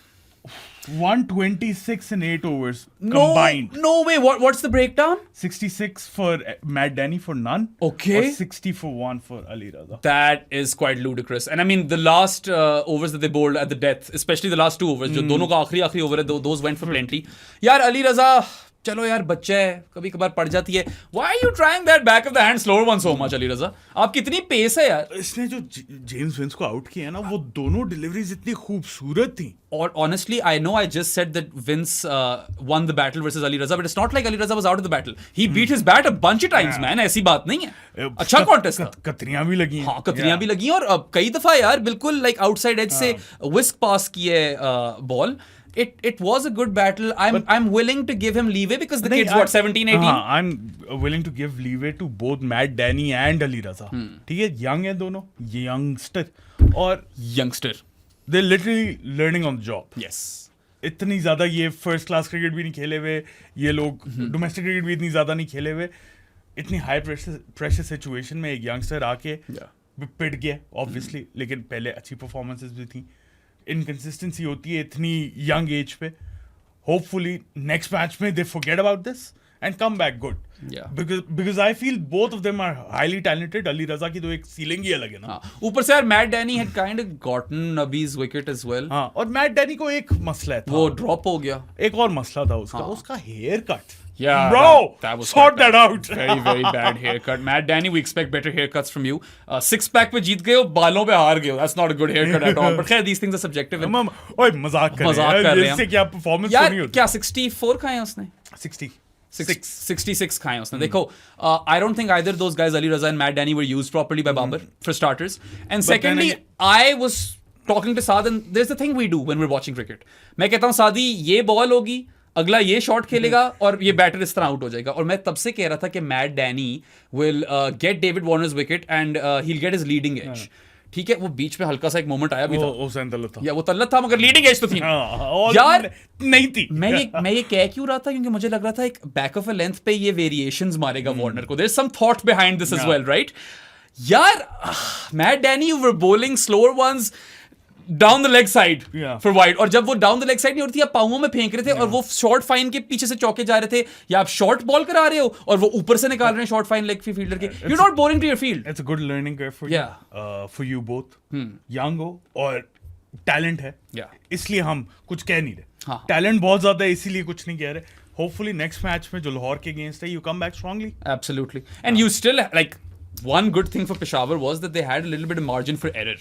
126 in 8 overs combined. No way. What's the breakdown? 66 for Matt Danny for none. Okay. Or 60 for 1 for Ali Raza. That is quite ludicrous. And I mean, the last overs that they bowled at the death, especially the last 2 overs, जो दोनों का आखिरी over है, those went for plenty. यार अली रजा, चलो यार बच्चा है, कभी कभार पड़ जाती है. Why are you trying that back of the hand slower one so much, Ali रजा? आप कितनी पेस है यार. इसने जो जेम्स विंस को आउट किया है ना, वो दोनों डिलीवरीज इतनी खूबसूरत थी. Or honestly, I know I just said that Vince won the battle versus Ali Raza, but it's not like Ali Raza was out of the battle. He beat his bat a bunch of times, man. ऐसी बात नहीं है. अच्छा contest था. कतरियां भी लगी. हाँ, कतरियां भी लगी और कई दफा यार बिल्कुल लाइक आउटसाइड एज से विस्क पास की है ball. It was a good battle. I'm willing to give him leeway because the kid's what 17, 18. I'm willing to give leeway to both Matt Danny and Ali Raza. ठीक है, young है दोनों, youngster और youngster. They're literally learning on the job. Yes. इतनी ज्यादा ये first class cricket भी नहीं खेले हुए ये लोग. डोमेस्टिक क्रिकेट भी इतनी ज्यादा नहीं खेले हुए. इतनी हाई प्रेशर सिचुएशन में एक यंगस्टर आके पिट गया ऑब्वियसली. लेकिन पहले अच्छी परफॉर्मेंसेस भी थी. इनकंसिस्टेंसी होती है इतनी यंग एज पे. होपफुली नेक्स्ट मैच में they forget about this and come back good. Yeah. Because I feel both of them are highly talented. Ali Raza की तो एक सीलिंग ही अलग है ना. ऊपर से यार Matt Danny had kind of gotten Nabi's wicket as well. हाँ, और मैट डैनी को एक मसला था. वो ड्रॉप हो गया. एक और मसला था उसका haircut. Yeah, bro, that was sort that out. Very bad haircut. Matt Danny, we expect better haircuts from you. Six pack पे जीत गए हो, बालों पे हार गए हो. That's not a good haircut at all. But खैर, these things are subjective. ओए मजाक कर रहे हैं. इससे क्या परफॉर्मेंस तो नहीं होती. क्या 64 खाए उसने? 66 खाए उसने. देखो, I don't think either of those guys, Ali Raza and Matt Danny, were used properly by Babar for starters. And secondly, I was talking to Saad, and there's the thing we do when we're watching cricket. मैं कहता हूँ सादी ये ball होगी, अगला ये shot खेलेगा और ये बैटर इस तरह आउट हो जाएगा. और मैं तब से कह रहा था कि Matt Danny will get David Warner's wicket and he will get his leading edge. ठीक है, वो बीच में हल्का सा एक मोमेंट आया भी था. वो तल्लत था मगर लीडिंग एज तो थी यार नहीं थी. मैं ये कह क्यों रहा था क्योंकि मुझे लग रहा था एक बैक ऑफ अ लेंथ पे ये वेरिएशंस मारेगा वार्नर को. There is some thought behind this as well, right? यार Matt Danny, you were bowling slower ones. Down the leg side Yeah. For wide, और जब वो डाउन द लेग साइड नहीं होती, आप पाँवों में फेंक रहे थे और वो शॉर्ट फाइन के पीछे से चौके जा रहे थे, या आप शॉर्ट बॉल करा रहे हो और वो ऊपर से निकाल रहे हैं शॉर्ट फाइन लेग फील्डर के, you not boring to your field. It's a good learning curve for Yeah. you, for you both. Young हो और टैलेंट है, Yeah. इसलिए हम कुछ कह नहीं रहे. हाँ. टैलेंट बहुत ज्यादा है, इसीलिए कुछ नहीं कह रहे. Hopefully next match में जो लाहौर के अगेंस्ट है, you come back strongly. Absolutely. And you still, like, one good thing for Peshawar was that they had a little bit of margin for error.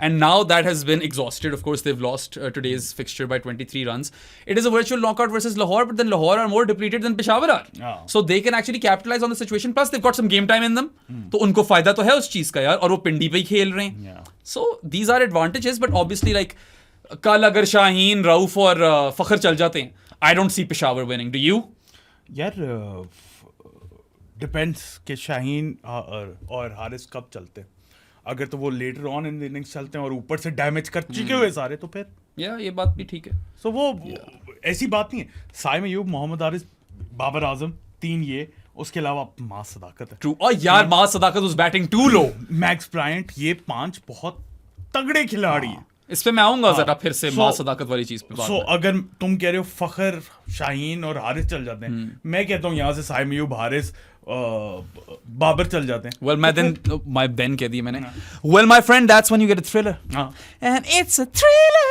And now that has been exhausted. Of course, they've lost today's fixture by 23 runs. It is a virtual knockout versus Lahore, but then Lahore are more depleted than Peshawar are. Oh. So they can actually capitalize on the situation. Plus, they've got some game time in them. तो उनको फायदा तो है उस चीज का यार, और वो पिंडी पे ही खेल रहे हैं. Yeah. So these are advantages, but obviously, like, कल अगर शाहीन, रऊफ और फखर चल जाते हैं, I don't see Peshawar winning. Do you? यार डिपेंड्स कि शाहीन और हारिस कब चलते हैं. अगर तो वो लेटर ऑन इन इनिंग्स चलते हैं और ऊपर से डैमेज कर चुके हुए सारे, तो फिर Yeah, ये बात भी ठीक है. सो वो ऐसी बात नहीं है. साइम अयूब, मोहम्मद हारिस, बाबर आजम, 3 ये, उसके अलावा मां सदाकत है. True. और यार मां सदाकत was batting too low. Max Bryant, ये 5 बहुत तगड़े खिलाड़ी हैं. इस पे मैं आऊंगा जरा फिर से So- मां सदाकत वाली चीज पे बात सो में. अगर तुम कह रहे हो फखर, शाहीन और हारिस चल जाते हैं, मैं कहता हूँ यहाँ से साइम अयूब, हारिस, बाबर चल जाते हैं. Well, my then कह दिया मैंने. Well, my friend, that's when you get a thriller. हाँ. And it's a thriller.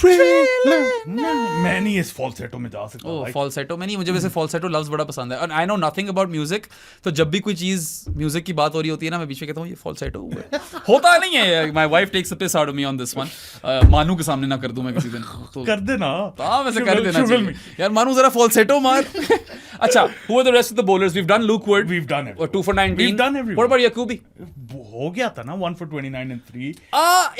मैं नहीं इस फॉल्सेटो में जा सकता. Oh, भाई. falsetto में नहीं, मुझे वैसे falsetto लफ्ज बड़ा पसंद है. And I know nothing about music, तो जब भी कोई चीज म्यूजिक की बात हो रही होती है ना, मैं बीच में कहता हूँ ये falsetto है. होता नहीं है. My wife takes the piss out of me on this one. मानू के सामने ना कर दूं मैं किसी दिन. तो कर देना. हाँ, वैसे कर देना शुगल चाहिए. यार मानू जरा falsetto मार. अच्छा, who are the rest of the bowlers? We've done Luke Wood. We've done it. Or 2 for 19. We've done everyone. What about Yakubi? हो गया था ना 1 for 29 and 3.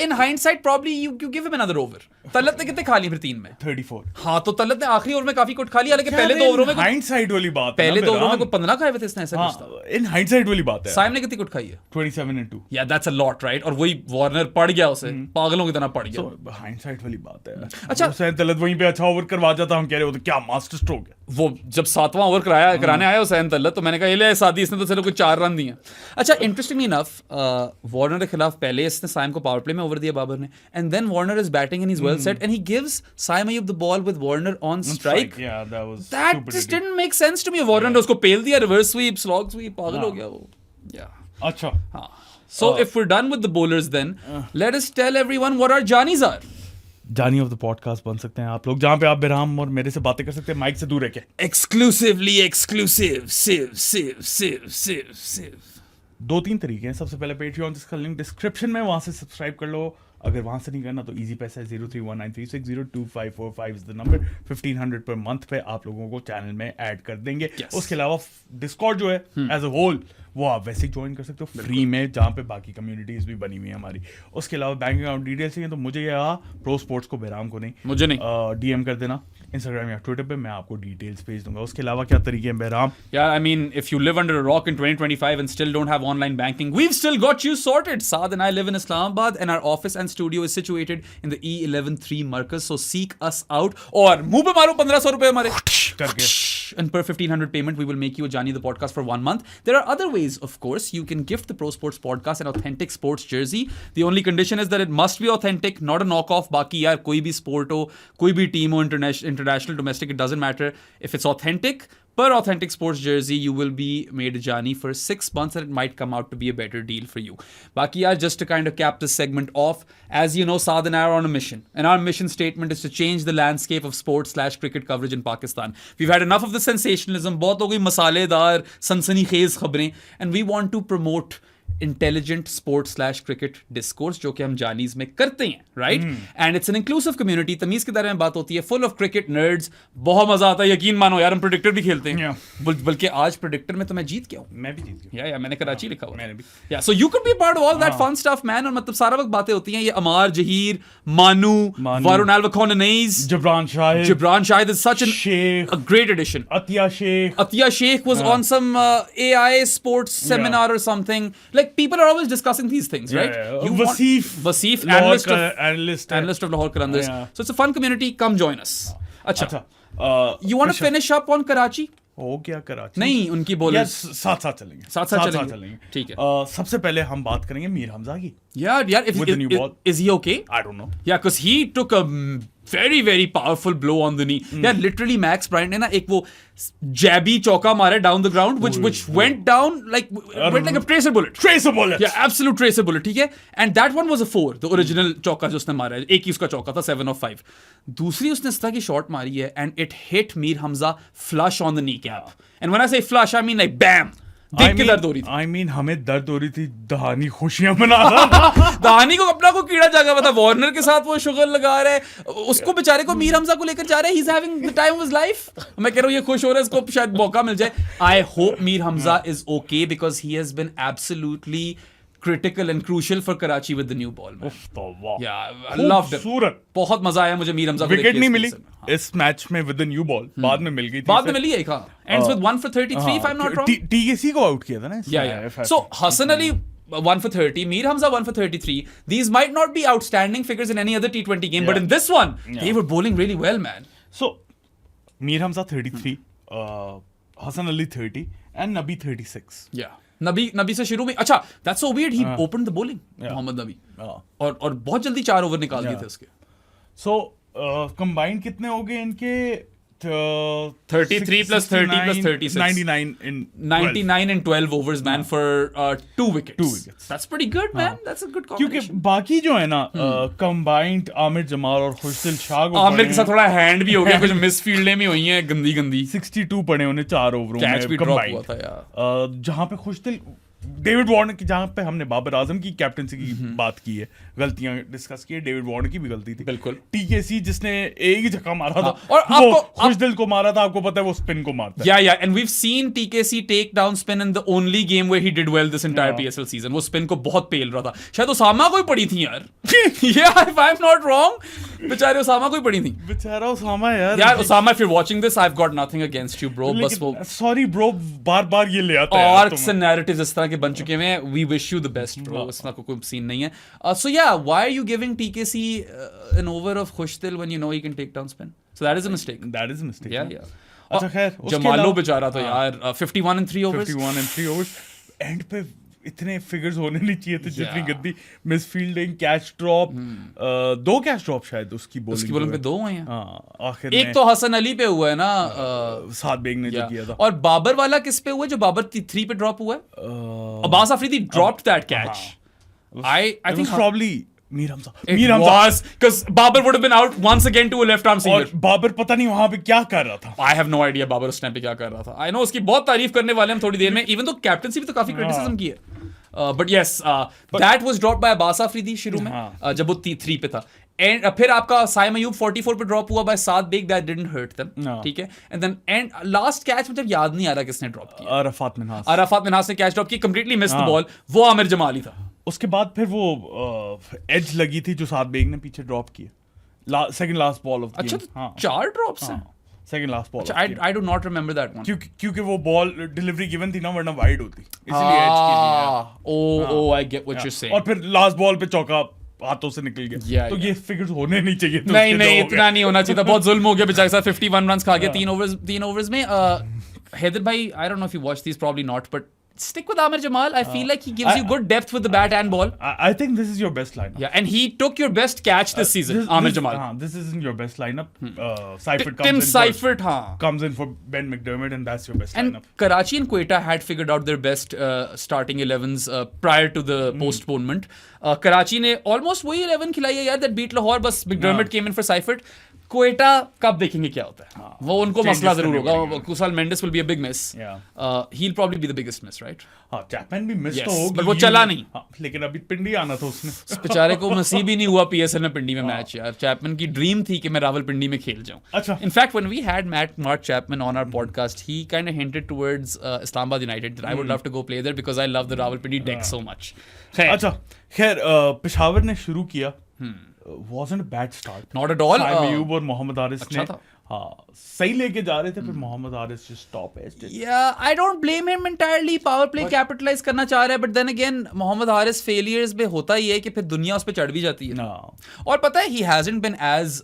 In hindsight, probably you give him another over. Talat ने कितने खा लिए फिर 3 में? 34. हाँ, तो तलत ने आखिरी ओवर में काफी कुछ खा लिया, लेकिन पहले 2 ओवरों में हाइंडसाइट वाली बात है पहले ना, 2 ओवरों में बेराम. कोई 15 खाए हुए थे इसने, ऐसा कुछ था. हाँ, इन हाइंडसाइट वाली बात है. साइम ने कितनी कुछ खाई है? 27 and 2. या दैट्स अ लॉट, राइट? और वही वार्नर पड़ गया उसे, पागलों की तरह पड़ गया. So, हाइंडसाइट वाली बात है. अच्छा. हुसैन तलत वहीं पे अच्छा ओवर करवा जाता, हम कह रहे हो तो क्या मास्टर स्ट्रोक है. वो जब 7वां ओवर कराने आया हुसैन तलत, तो मैंने कहा ये ले शादी, इसने तो चलो कुछ 4 रन दिए. अच्छा, इंटरेस्टिंगली इनफ, वार्नर के खिलाफ पहले इसने साइम को पावर प्ले में ओवर दिया बाबर ने, and then Warner is batting and he is well set and he gives Saim Ayub the ball with Warner on strike. Yeah, that was That stupid just idea. didn't make sense to me. Warner ने उसको पेल दिया, reverse sweep, slog SVEEP, पागल हो गया वो. Yeah. अच्छा. हाँ. So if we're done with the bowlers then, let us tell everyone what our Johnnies are. जानी ऑफ द पॉडकास्ट बन सकते हैं आप लोग, जहाँ पे आप बेराम और मेरे से बातें कर सकते हैं माइक से दूर रह के. Exclusively exclusive. Siv. 2-3 तरीके हैं. सबसे पहले पेट्रियन, जिसका लिंक डिस्क्रिप्शन में, वहां से सब्सक्राइब कर लो. अगर वहां से नहीं करना तो इजी पैसा है. 031936025545 is the number. 1500 per month पे आप लोगों को चैनल में ऐड कर देंगे. Yes. उसके अलावा डिस्कॉर्ड जो है एज अ होल, वो आप वैसे ही ज्वाइन कर सकते हो फ्री में, जहाँ पे बाकी कम्युनिटीज भी बनी हुई है हमारी. उसके अलावा बैंक अकाउंट डिटेल्स चाहिए तो मुझे या प्रो स्पोर्ट्स को, बेराम को नहीं, मुझे नहीं. डीएम कर देना इंस्टाग्राम या ट्विटर पे, मैं आपको डिटेल्स भेज दूंगा. उसके अलावा क्या तरीके हैं बेराम? Yeah, I mean, if you live under a rock in 2025 and still don't have online banking, we've still got you sorted. Saad and I live in Islamabad and our office and studio is situated in the E113 Markaz. So seek us out. और मुंह पे मारो 1500 रुपए हमारे. करके. And per 1500 payment, we will make you a Johnny the podcast for 1 month. There are other ways, of course. You can gift the Pro Sports podcast an authentic sports jersey. The only condition is that it must be authentic, not a knockoff. बाकी यार कोई भी sport हो, कोई भी team हो, international, domestic, it doesn't matter. If it's authentic, per authentic sports jersey, you will be made a Johnny for 6 months and it might come out to be a better deal for you. Baki yaar, just to kind of cap this segment off, as you know, Saad and I are on a mission. And our mission statement is to change the landscape of sports/cricket coverage in Pakistan. We've had enough of the sensationalism, बहुत हो गई मसालेदार, सनसनीखेज खबरें, and we want to promote intelligent sports cricket discourse, जो कि हम जानीज में करते हैं, right? And it's an inclusive community. तमीज के बारे में बात होती है, फुल ऑफ क्रिकेट नर्ड्स. बहुत मजा आता है, यकीन मानो यार, हम प्रेडिक्टर भी खेलते हैं. बल्कि आज प्रेडिक्टर में तो मैं जीत गया हूँ. मैं भी जीत गया. या मैंने कराची लिखा हुआ. मैंने भी. Yeah so you could be part of all that fun stuff man. और मतलब सारा वक्त बातें होती हैं. ये अमार जहीर, मानू, वारुन अल-वखोननीज, Jibran Shahid is such Sheikh, a great addition. Atiya Sheikh was on some AI sports seminar or something. Like, people are always discussing these things, right? Wasif, analyst of Lahore Qalandars. So it's a fun community. Come join us. Acha. You want to finish up on Karachi? हो गया कराची नहीं, उनकी या bowlers साथ साथ चलेंगे, साथ चलेंगे। ठीक है। सबसे पहले हम बात करेंगे मीर हमजा की। यार With the new ball. is he okay? I don't know. Yeah, because he took a very powerful blow on the knee. Yeah, literally Max Bryant ने ना एक वो jabby चौका मारा down the ground, which went down like a tracer bullet. Tracer bullet. Yeah, absolute tracer bullet. ठीक है, and that one was a 4, the original चौका जो उसने मारा है, एक ही उसका चौका था 7 of 5. दूसरी उसने इस तरह की शॉट मारी है and it hit Mir Hamza flush on the kneecap. And when I say flush, I mean like bam. देख के दर्द हो रही थी। I mean हमें दर्द हो रही थी, दहानी खुशियां मना रहा था। दहानी को अपना को कीड़ा जागा हुआ था, वार्नर के साथ वो शुगर लगा रहा है, उसको बेचारे को मीर हमजा को लेकर जा रहे हैं, he is having the time of his life. मैं कह रहा हूं ये खुश हो रहा है, इसको शायद मौका मिल जाए। I hope Mir Hamza is okay because he has been absolutely critical and crucial for Karachi with the new ball, man. Yeah, I loved it. खूबसूरत। बहुत मजा आया मुझे मीर हमजा को विकेट देख के नहीं इस मिली season में। इस मैच में विद द न्यू बॉल, बाद में मिल गई थी। बाद में मिली है कहाँ? Ends with 1 for 33 if I'm not wrong. TKC को आउट किया था ना। Yeah. So Hassan Ali 1 for 30, Mir Hamza 1 for 33. These might not be outstanding figures in any other T20 game, but in this one, they were bowling really well, man. So Mir Hamza 33, Hassan Ali 30 and Nabi 36. Yeah. नबी से शुरू में, अच्छा that's so weird, he opened the bowling, Mohammad नबी, और बहुत जल्दी 4 over निकाल दिए थे उसके। So combined कितने हो गए इनके? 33 plus 30 plus 36. 99 in 12 overs, man, for 2 wickets. 2 wickets. That's pretty good, man. That's a good combination. क्योंकि बाकी जो है ना combined आमिर जमाल और खुशदिल शाह को आमिर के साथ थोड़ा हैंड भी हो गया, कुछ मिस फील्डें भी हुई हैं गंदी 62 पड़े उन्हें 4 ओवरों में। कैच भी ड्रॉप हुआ था यार। जहां पे खुशदिल डेविड वार्नर की, जहां पे हमने बाबर आजम की कैप्टनसी की बात की है, गलतियां डिस्कस की है, डेविड वार्नर की भी गलती थी बिल्कुल। टीकेसी जिसने एक ही झटका मारा था, और वो खुशदिल को मारा था, आपको पता है वो स्पिन को मारता है। Yeah, and we've seen TKC take down spin in the only game where he did well this entire PSL season. वो स्पिन को बहुत पेल रहा था, शायद उसामा को ही पड़ी थी यार। Yeah, if I'm not wrong, बेचारे उसामा को ही पड़ी थी। बेचारा उसामा यार। यार Usama, if you're watching this, I've got nothing against you, bro. बस वो सॉरी ब्रो, बार ये ले आता है आर्क्स एंड नैरेटिव्स इस तरह के बन चुके हैं। We wish you the best, bro. इसका कोई सीन नहीं है। So yeah, why are you giving TKC an over of Khushtil when you know he can take down spin? So that is a mistake. That is a mistake. Yeah. अच्छा खैर, जमालो बेचारा तो यार 51 in 3 overs. 51 in 3 overs. And पे इतने figures होने नहीं चाहिए थे जितनी गंदी miss fielding, catch drop, 2 catch drop शायद उसकी बॉलिंग पे 2 हुए हैं। आखिर एक तो हसन अली पे हुआ है ना, साद बेग ने जो किया था। और बाबर वाला किस पे हुआ है जो बाबर 3 पे ड्रॉप हुआ है? Abbas Afridi dropped that catch. I think probably Mir Hamza. It was because Babar would have been out once again to a left arm seamer. और बाबर पता नहीं वहां पे क्या कर रहा था। I have no idea Babar उस टाइम पे क्या कर रहा था। I know उसकी बहुत तारीफ करने वाले हम थोड़ी देर में, even though कैप्टनसी भी तो काफी क्रिटिसिज्म की है। But yes, that was dropped by Abbas Afridi शुरू में, जब वो 3 पे था। एंड फिर आपका साइम अयूब 44 पे ड्रॉप हुआ by Saad Baig, that didn't hurt them, ठीक है। And then and last catch मुझे याद नहीं आ रहा किसने ड्रॉप किया। अराफात मिन्हास ने कैच ड्रॉप की, कंप्लीटली मिस्ड द बॉल, वो आमिर जमाली था। उसके बाद फिर वो एज लगी थी जो साद बेग ने पीछे ड्रॉप किया, second last ball of the game. अच्छा, 4 ड्रॉप्स हैं second last ball. I do not remember that one. क्योंकि वो बॉल डिलीवरी गिवन थी ना, वरना वाइड होती, इसलिए एज के लिए। Oh, I get what you're saying. और फिर लास्ट बॉल पे चौका हाथों से निकल गया। तो ये फिगर्स होने नहीं चाहिए थे। नहीं इतना नहीं होना चाहिए था, बहुत जुल्म हो गया बेचारे साथ। 51 रन्स खा गया 3 ओवर्स में। हैदर भाई, I don't know if you watch these, probably not, but stick with Amir Jamal. I feel like he gives you good depth with the bat and ball. I think this is your best lineup. Yeah, and he took your best catch this season, Amir Jamal. This isn't your best lineup. Seifert Tim Seifert comes in for Ben McDermott, and that's your best lineup. And Karachi and Quetta had figured out their best starting 11s prior to the postponement. Karachi ने almost वही 11 खिलाई है यार, that beat Lahore, बस McDermott came in for Seifert. Quetta कब देखेंगे क्या होता है, वो उनको मसला जरूर होगा। Kusal Mendis will be a big miss, he will probably be the biggest miss, right? हां, चैपमैन भी मिस तो होगी, बट वो चला नहीं। लेकिन अभी पिंडी आना था उसने। बेचारे को नसीब ही नहीं हुआ पीएसएल में पिंडी में मैच यार। चैपमैन की ड्रीम थी कि मैं रावलपिंडी में खेल जाऊं। अच्छा, in fact when we had Mark Chapman on our podcast, he kind of hinted towards Islamabad United that I would love to go play there because I love the Rawalpindi deck so much. अच्छा खैर, पेशावर ने शुरू किया, wasn't a bad start. Not at all. Saim Ayub और मोहम्मद हारिस ने हाँ सही लेके जा रहे थे, फिर Mohammad Haris just stop it. Yeah, I don't blame him entirely. Power play capitalise करना चाह रहा है, but then again Mohammad Haris failures में होता ही है कि फिर दुनिया उस पर चढ़ भी जाती है. और पता है, he hasn't been as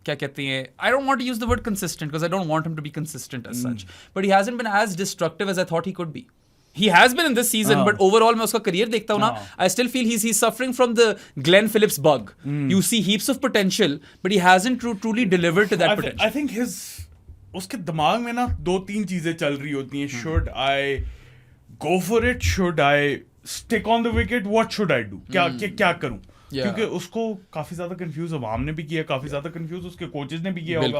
क्या कहते हैं, I don't want to use the word consistent because I don't want him to be consistent as such, but he hasn't been as destructive as I thought he could be. He has been in this season, but overall मैं उसका career देखता हूँ ना, I still feel he's suffering from the Glenn Phillips bug. You see heaps of potential, but he hasn't truly delivered to that potential. I think उसके दिमाग में ना 2-3 चीजें चल रही होती हैं. Should I go for it? Should I stick on the wicket? What should I do? क्या करूँ? क्योंकि उसको काफी ज्यादा कंफ्यूज अवाम ने भी किया, काफी ज्यादा कंफ्यूज उसके कोचेस ने भी किया होगा,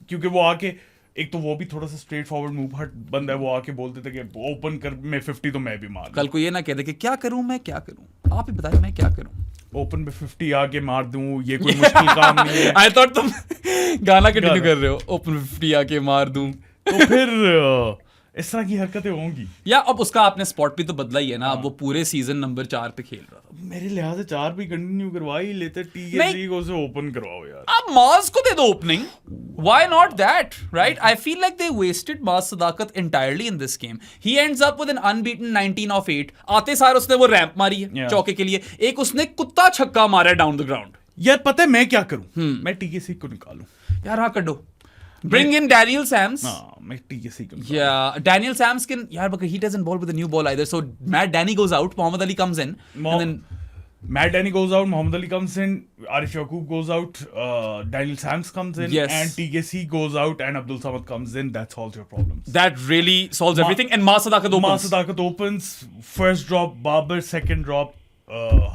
क्योंकि वो आके एक तो वो भी थोड़ा सा स्ट्रेट फॉरवर्ड मूव हट बंदा है, वो आके बोलते थे कि ओपन कर मैं 50 तो मैं भी मार, कल को ये ना कह दे कि क्या करूं, मैं क्या करूं, आप ही बताइए मैं क्या करूं, ओपन पे 50 आके मार दूं, ये कोई मुश्किल काम नहीं है. आई थॉट तुम गाना कंटिन्यू कर रहे हो, ओपन पे 50 आके मार दूं, तो फिर इस तरह की हरकतें होंगी. या अब उसका आपने स्पॉट भी तो बदला ही है ना, अब वो पूरे सीजन नंबर 4 पे खेल रहा था. मेरे लिहाज से 4 भी कंटिन्यू करवा ही लेते, टीएससी को से ओपन करवाओ यार. अब माज को दे दो opening, why not that, right? I feel like they wasted Maaz Sadaqat entirely in this game. He ends up with an unbeaten 19 off 8. आते सार उसने वो रैंप मारी है चौके के लिए, एक उसने कुत्ता छक्का मारा है डाउन द ग्राउंड. यार पता है मैं क्या करूं, मैं टीएससी को निकालूं यार. हाँ कर दो. Bring in Daniel Sams. Yeah, Daniel Sams can. Yeah, but he doesn't bowl with a new ball either. So Matt Danny goes out, Mohammad Ali comes in, and then Matt Danny goes out, Mohammad Ali comes in, Arif Yaqub goes out, Daniel Sams comes in, and TKC goes out, and Abdul Samad comes in. That solves your problems. That really solves everything. And Maaz Sadakat opens. Maaz Sadakat opens. First drop Babar, second drop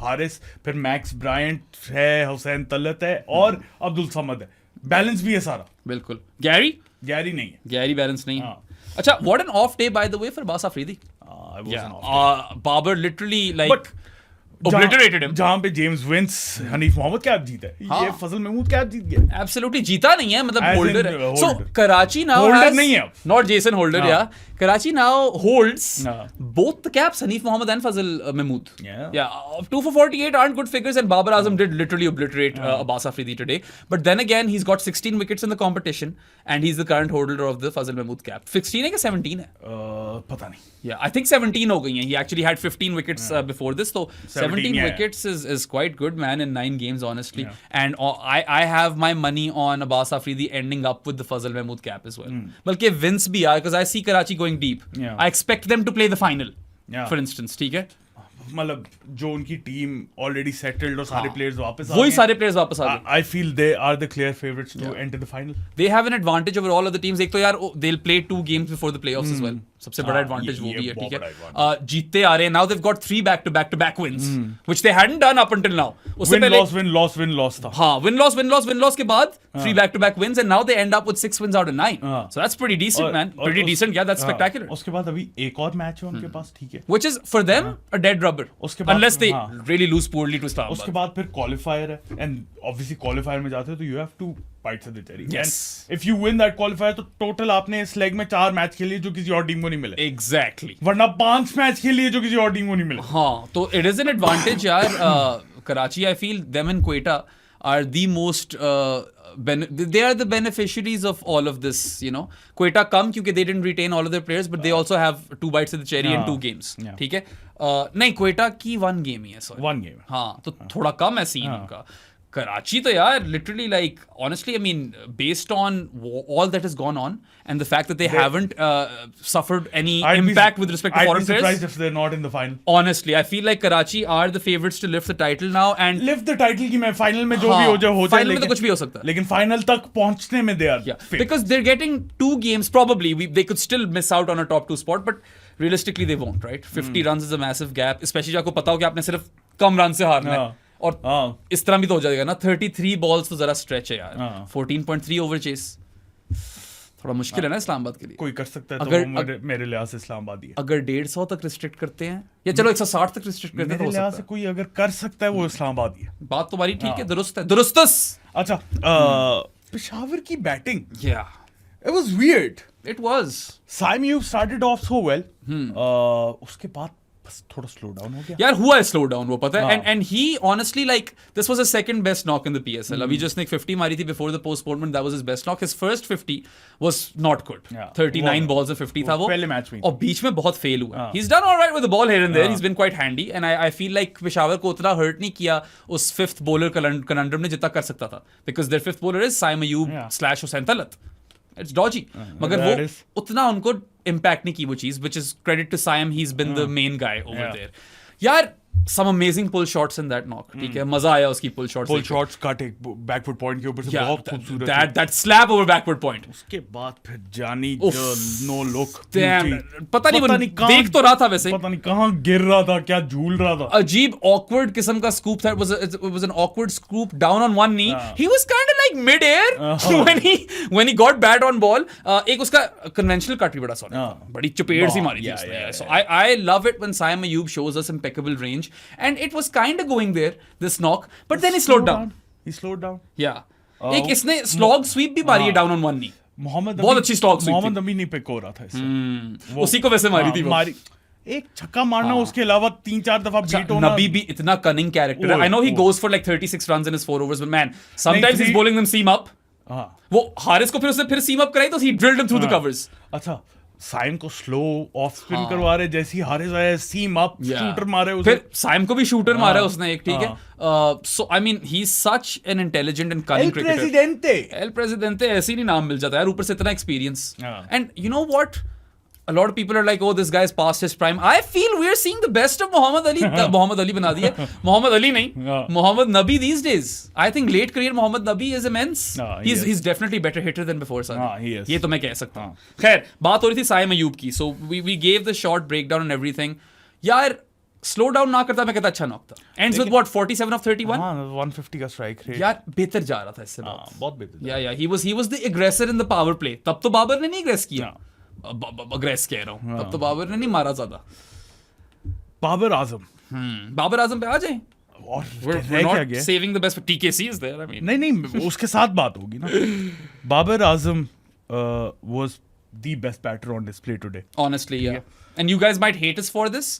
Haris, फिर Max Bryant है, Hussain Tallat है, और Abdul Samad है. Balance भी है सारा. बिल्कुल. Gary नहीं है. गैरी बैलेंस नहीं है. अच्छा, what an off day by the way for Abbas Afridi. Babar literally like obliterated him. जहां पे James Vince, Hanif Mohammad cap जीता है, ये फजल महमूद कैप जीत गया. एब्सोल्युटली जीता नहीं है, मतलब होल्डर है. सो कराची नाउ होल्डर नहीं है, नॉट जेसन होल्डर. या Karachi now holds both the caps, Hanif Mohammed and Fazal Mahmood. Yeah, 2 for 48 aren't good figures, and Babar Azam did literally obliterate Abbas Afridi today. But then again, he's got 16 wickets in the competition, and he's the current holder of the Fazal Mahmood cap. 16 है क्या 17 है? पता नहीं. Yeah, I think 17 हो गई हैं. He actually had 15 wickets before this, so 17 wickets is quite good, man, in 9 games, honestly. And I have my money on Abbas Afridi ending up with the Fazal Mahmood cap as well. बल्कि Vince भी यार, because I see Karachi going deep. I expect them to play the final, for instance. ठीक है, मतलब जो उनकी team already settled और सारे प्लेयर्स वापस आ गए, वही सारे प्लेयर्स वापस आ गए. I feel they are the clear favourites to enter the final. They have an advantage over all of the teams. एक तो यार they will play 2 games before the playoffs as well. सबसे बड़ा एडवांटेज वो भी है. ठीक है, जीतते आ रहे हैं. Now they have got 3 back-to-back wins, which they hadn't done up until now. उससे पहले win loss था. हाँ, win loss के बाद 3 back-to-back wins, and now they end up with 6 wins out of 9. So that's pretty decent, man. Pretty decent. Yeah, that's spectacular. उसके बाद अभी एक और मैच है उनके पास. ठीक है, which is for them a dead rubber, unless they really lose poorly to Islamabad. उसके बाद फिर क्वालिफायर है, and obviously क्वालिफायर में जाते हो तो you have to bites at the cherry. Yes. And if you win that qualifier, तो total आपने इस लेग में 4 मैच खेले जो किसी और टीम को नहीं मिले. Exactly. वरना 5 मैच खेले जो किसी और टीम को नहीं मिले. हाँ, तो it is an advantage यार. Karachi, I feel them and Quetta are the most they are the beneficiaries of all of this, you know. Quetta come क्योंकि they didn't retain all of their players, but they also have 2 bites at the cherry in 2 games. ठीक है, नहीं, Quetta की 1 game ही है. Sorry, 1 game. हाँ, तो थोड़ा कम है सीन उनका. Karachi तो यार literally, like, honestly, I mean, based on all that has gone on and the fact that they haven't suffered any impact with respect to foreign players. I'd be surprised if they're not in the final. Honestly, I feel like Karachi are the favorites to lift the title now, and lift the title की मैं final में जो भी हो जाए final में तो कुछ भी हो सकता है, लेकिन final तक पहुंचने में they are because they're getting 2 games probably. They could still miss out on a top 2 spot, but realistically they won't, right? 50 runs is a massive gap, especially जब आपको पता हो कि आपने सिर्फ कम रन से हारना है. और इस तरह भी तो हो जाएगा ना. 33 बॉल्स तो जरा स्ट्रेच है यार. 14.3 ओवर चेस थोड़ा मुश्किल है ना इस्लामाबाद के लिए. कोई कर सकता है अगर, तो मेरे लिहाज से इस्लामाबाद ही है. अगर 150 तक रिस्ट्रिक्ट करते हैं या चलो 160 तक रिस्ट्रिक्ट करते हैं तो हो सकता है. कोई अगर कर सकता है वो इस्लामाबाद ही है. बात तुम्हारी ठीक है, दुरुस्त है, दुरुस्तस. अच्छा, पेशावर की batting, it was weird. It was. Saim Ayub started off so well, उसके बाद बस थोड़ा स्लो डाउन हो गया यार हुआ है स्लो डाउन वो पता है and he honestly like this was a second best knock in the PSL अभी जस्ट ने 50 मारी थी before the postponement that was his best knock his first 50 was not good 39 balls of 50 था वो पहले मैच में और बीच में बहुत फेल हुआ he is done alright with the ball here and there he is been quite handy and I feel like Peshawar को उतना हर्ट नहीं किया उस फिफ्थ बॉलर कनंड्रम ने जितना कर सकता था because there fifth bowler is Saim Ayub / Hussain Talat it's dodgy मगर वो उतना उनको इम्पैक्ट नहीं की वो चीज which is credit to Saim he is been the main guy over there यार some amazing pull shots in that knock ठीक है मजा आया उसकी pull shots का टेक बैकफुट पॉइंट के ऊपर से बहुत खूबसूरत that slap over backward point उसके बाद फिर जानी नो लुक पता नहीं देख तो रहा था वैसे पता नहीं कहां गिर रहा था क्या झूल रहा था अजीब awkward किस्म का scoop था it was an awkward scoop down on one knee he was kind of like mid air when he got bat on ball एक उसका conventional cut भी बड़ा सॉलिड बड़ी चपेट सी मारी थी उसने so I love it when Saim Ayub shows us impeccable range and it was kind of going there this knock but then he slowed down yeah एक इसने slog sweep भी मारी है down on one knee बहुत अच्छी slog sweep Mohammad अमी नहीं pick हो रहा था इससे उसी को वैसे मारी थी मारी एक छक्का मारना उसके अलावा 3-4 दफा बीट होना नबी भी इतना कनिंग कैरेक्टर है I know he goes for like 36 runs in his 4 overs but man sometimes he's bowling them seam up वो हारिस को फिर उसने फिर सीम अप कराई तो he drilled him through the covers अच्छा साइम को स्लो ऑफ स्पिन करवा रहे जैसे ही हारिस आया सीम अप शूटर मारे उसे फिर साइम को भी शूटर मारा उसने एक ठीक है so I mean he is such an intelligent and cunning cricketer एल प्रेसिडेंटे ऐसे ही नहीं नाम मिल जाता यार ऊपर से इतना experience and you know what a lot of people are like oh this guy's past his prime I feel we're seeing the best of Muhammad Ali Muhammad Ali बना दिया Muhammad Ali नहीं Muhammad Nabi these days I think late career Muhammad Nabi is immense he's definitely better hitter than before Sadi ये तो मैं कह सकता हूँ खैर बात हो रही थी साइम अयूब की so we gave the short breakdown and everything यार स्लो डाउन ना करता मैं कहता अच्छा नॉक था एंड्स विद व्हाट 47 of 31 150 का स्ट्राइक रेट यार बेहतर जा रहा था इससे बहुत बेहतर या he was the aggressor in the power play तब तो बाबर ने नहीं अग्रेस किया अग्रेस कह रहा हूँ तब तो बाबर ने नहीं मारा ज्यादा बाबर आजम पे आ जाए और we're not saving the best for TKC is there I mean नहीं उसके साथ बात होगी ना Babar Azam was the best batter on display today honestly yeah and you guys might hate us for this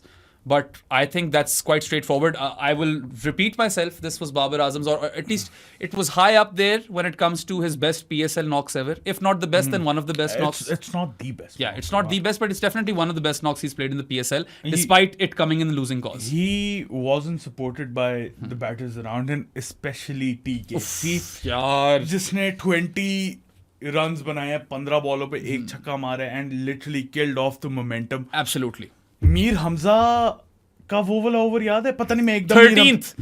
but I think that's quite straightforward I will repeat myself this was Babar Azam's or at least it was high up there when it comes to his best PSL knocks ever if not the best then one of the best knocks it's not the best yeah it's not the best but it's definitely one of the best knocks he's played in the PSL despite it coming in the losing cause he wasn't supported by the batters around him especially TKC यार जिसने 20 runs बनाए 15 बॉलों पे एक छक्का मारा and literally killed off the momentum absolutely Mir Hamza का वो वाला ओवर याद है पता नहीं मैं एकदम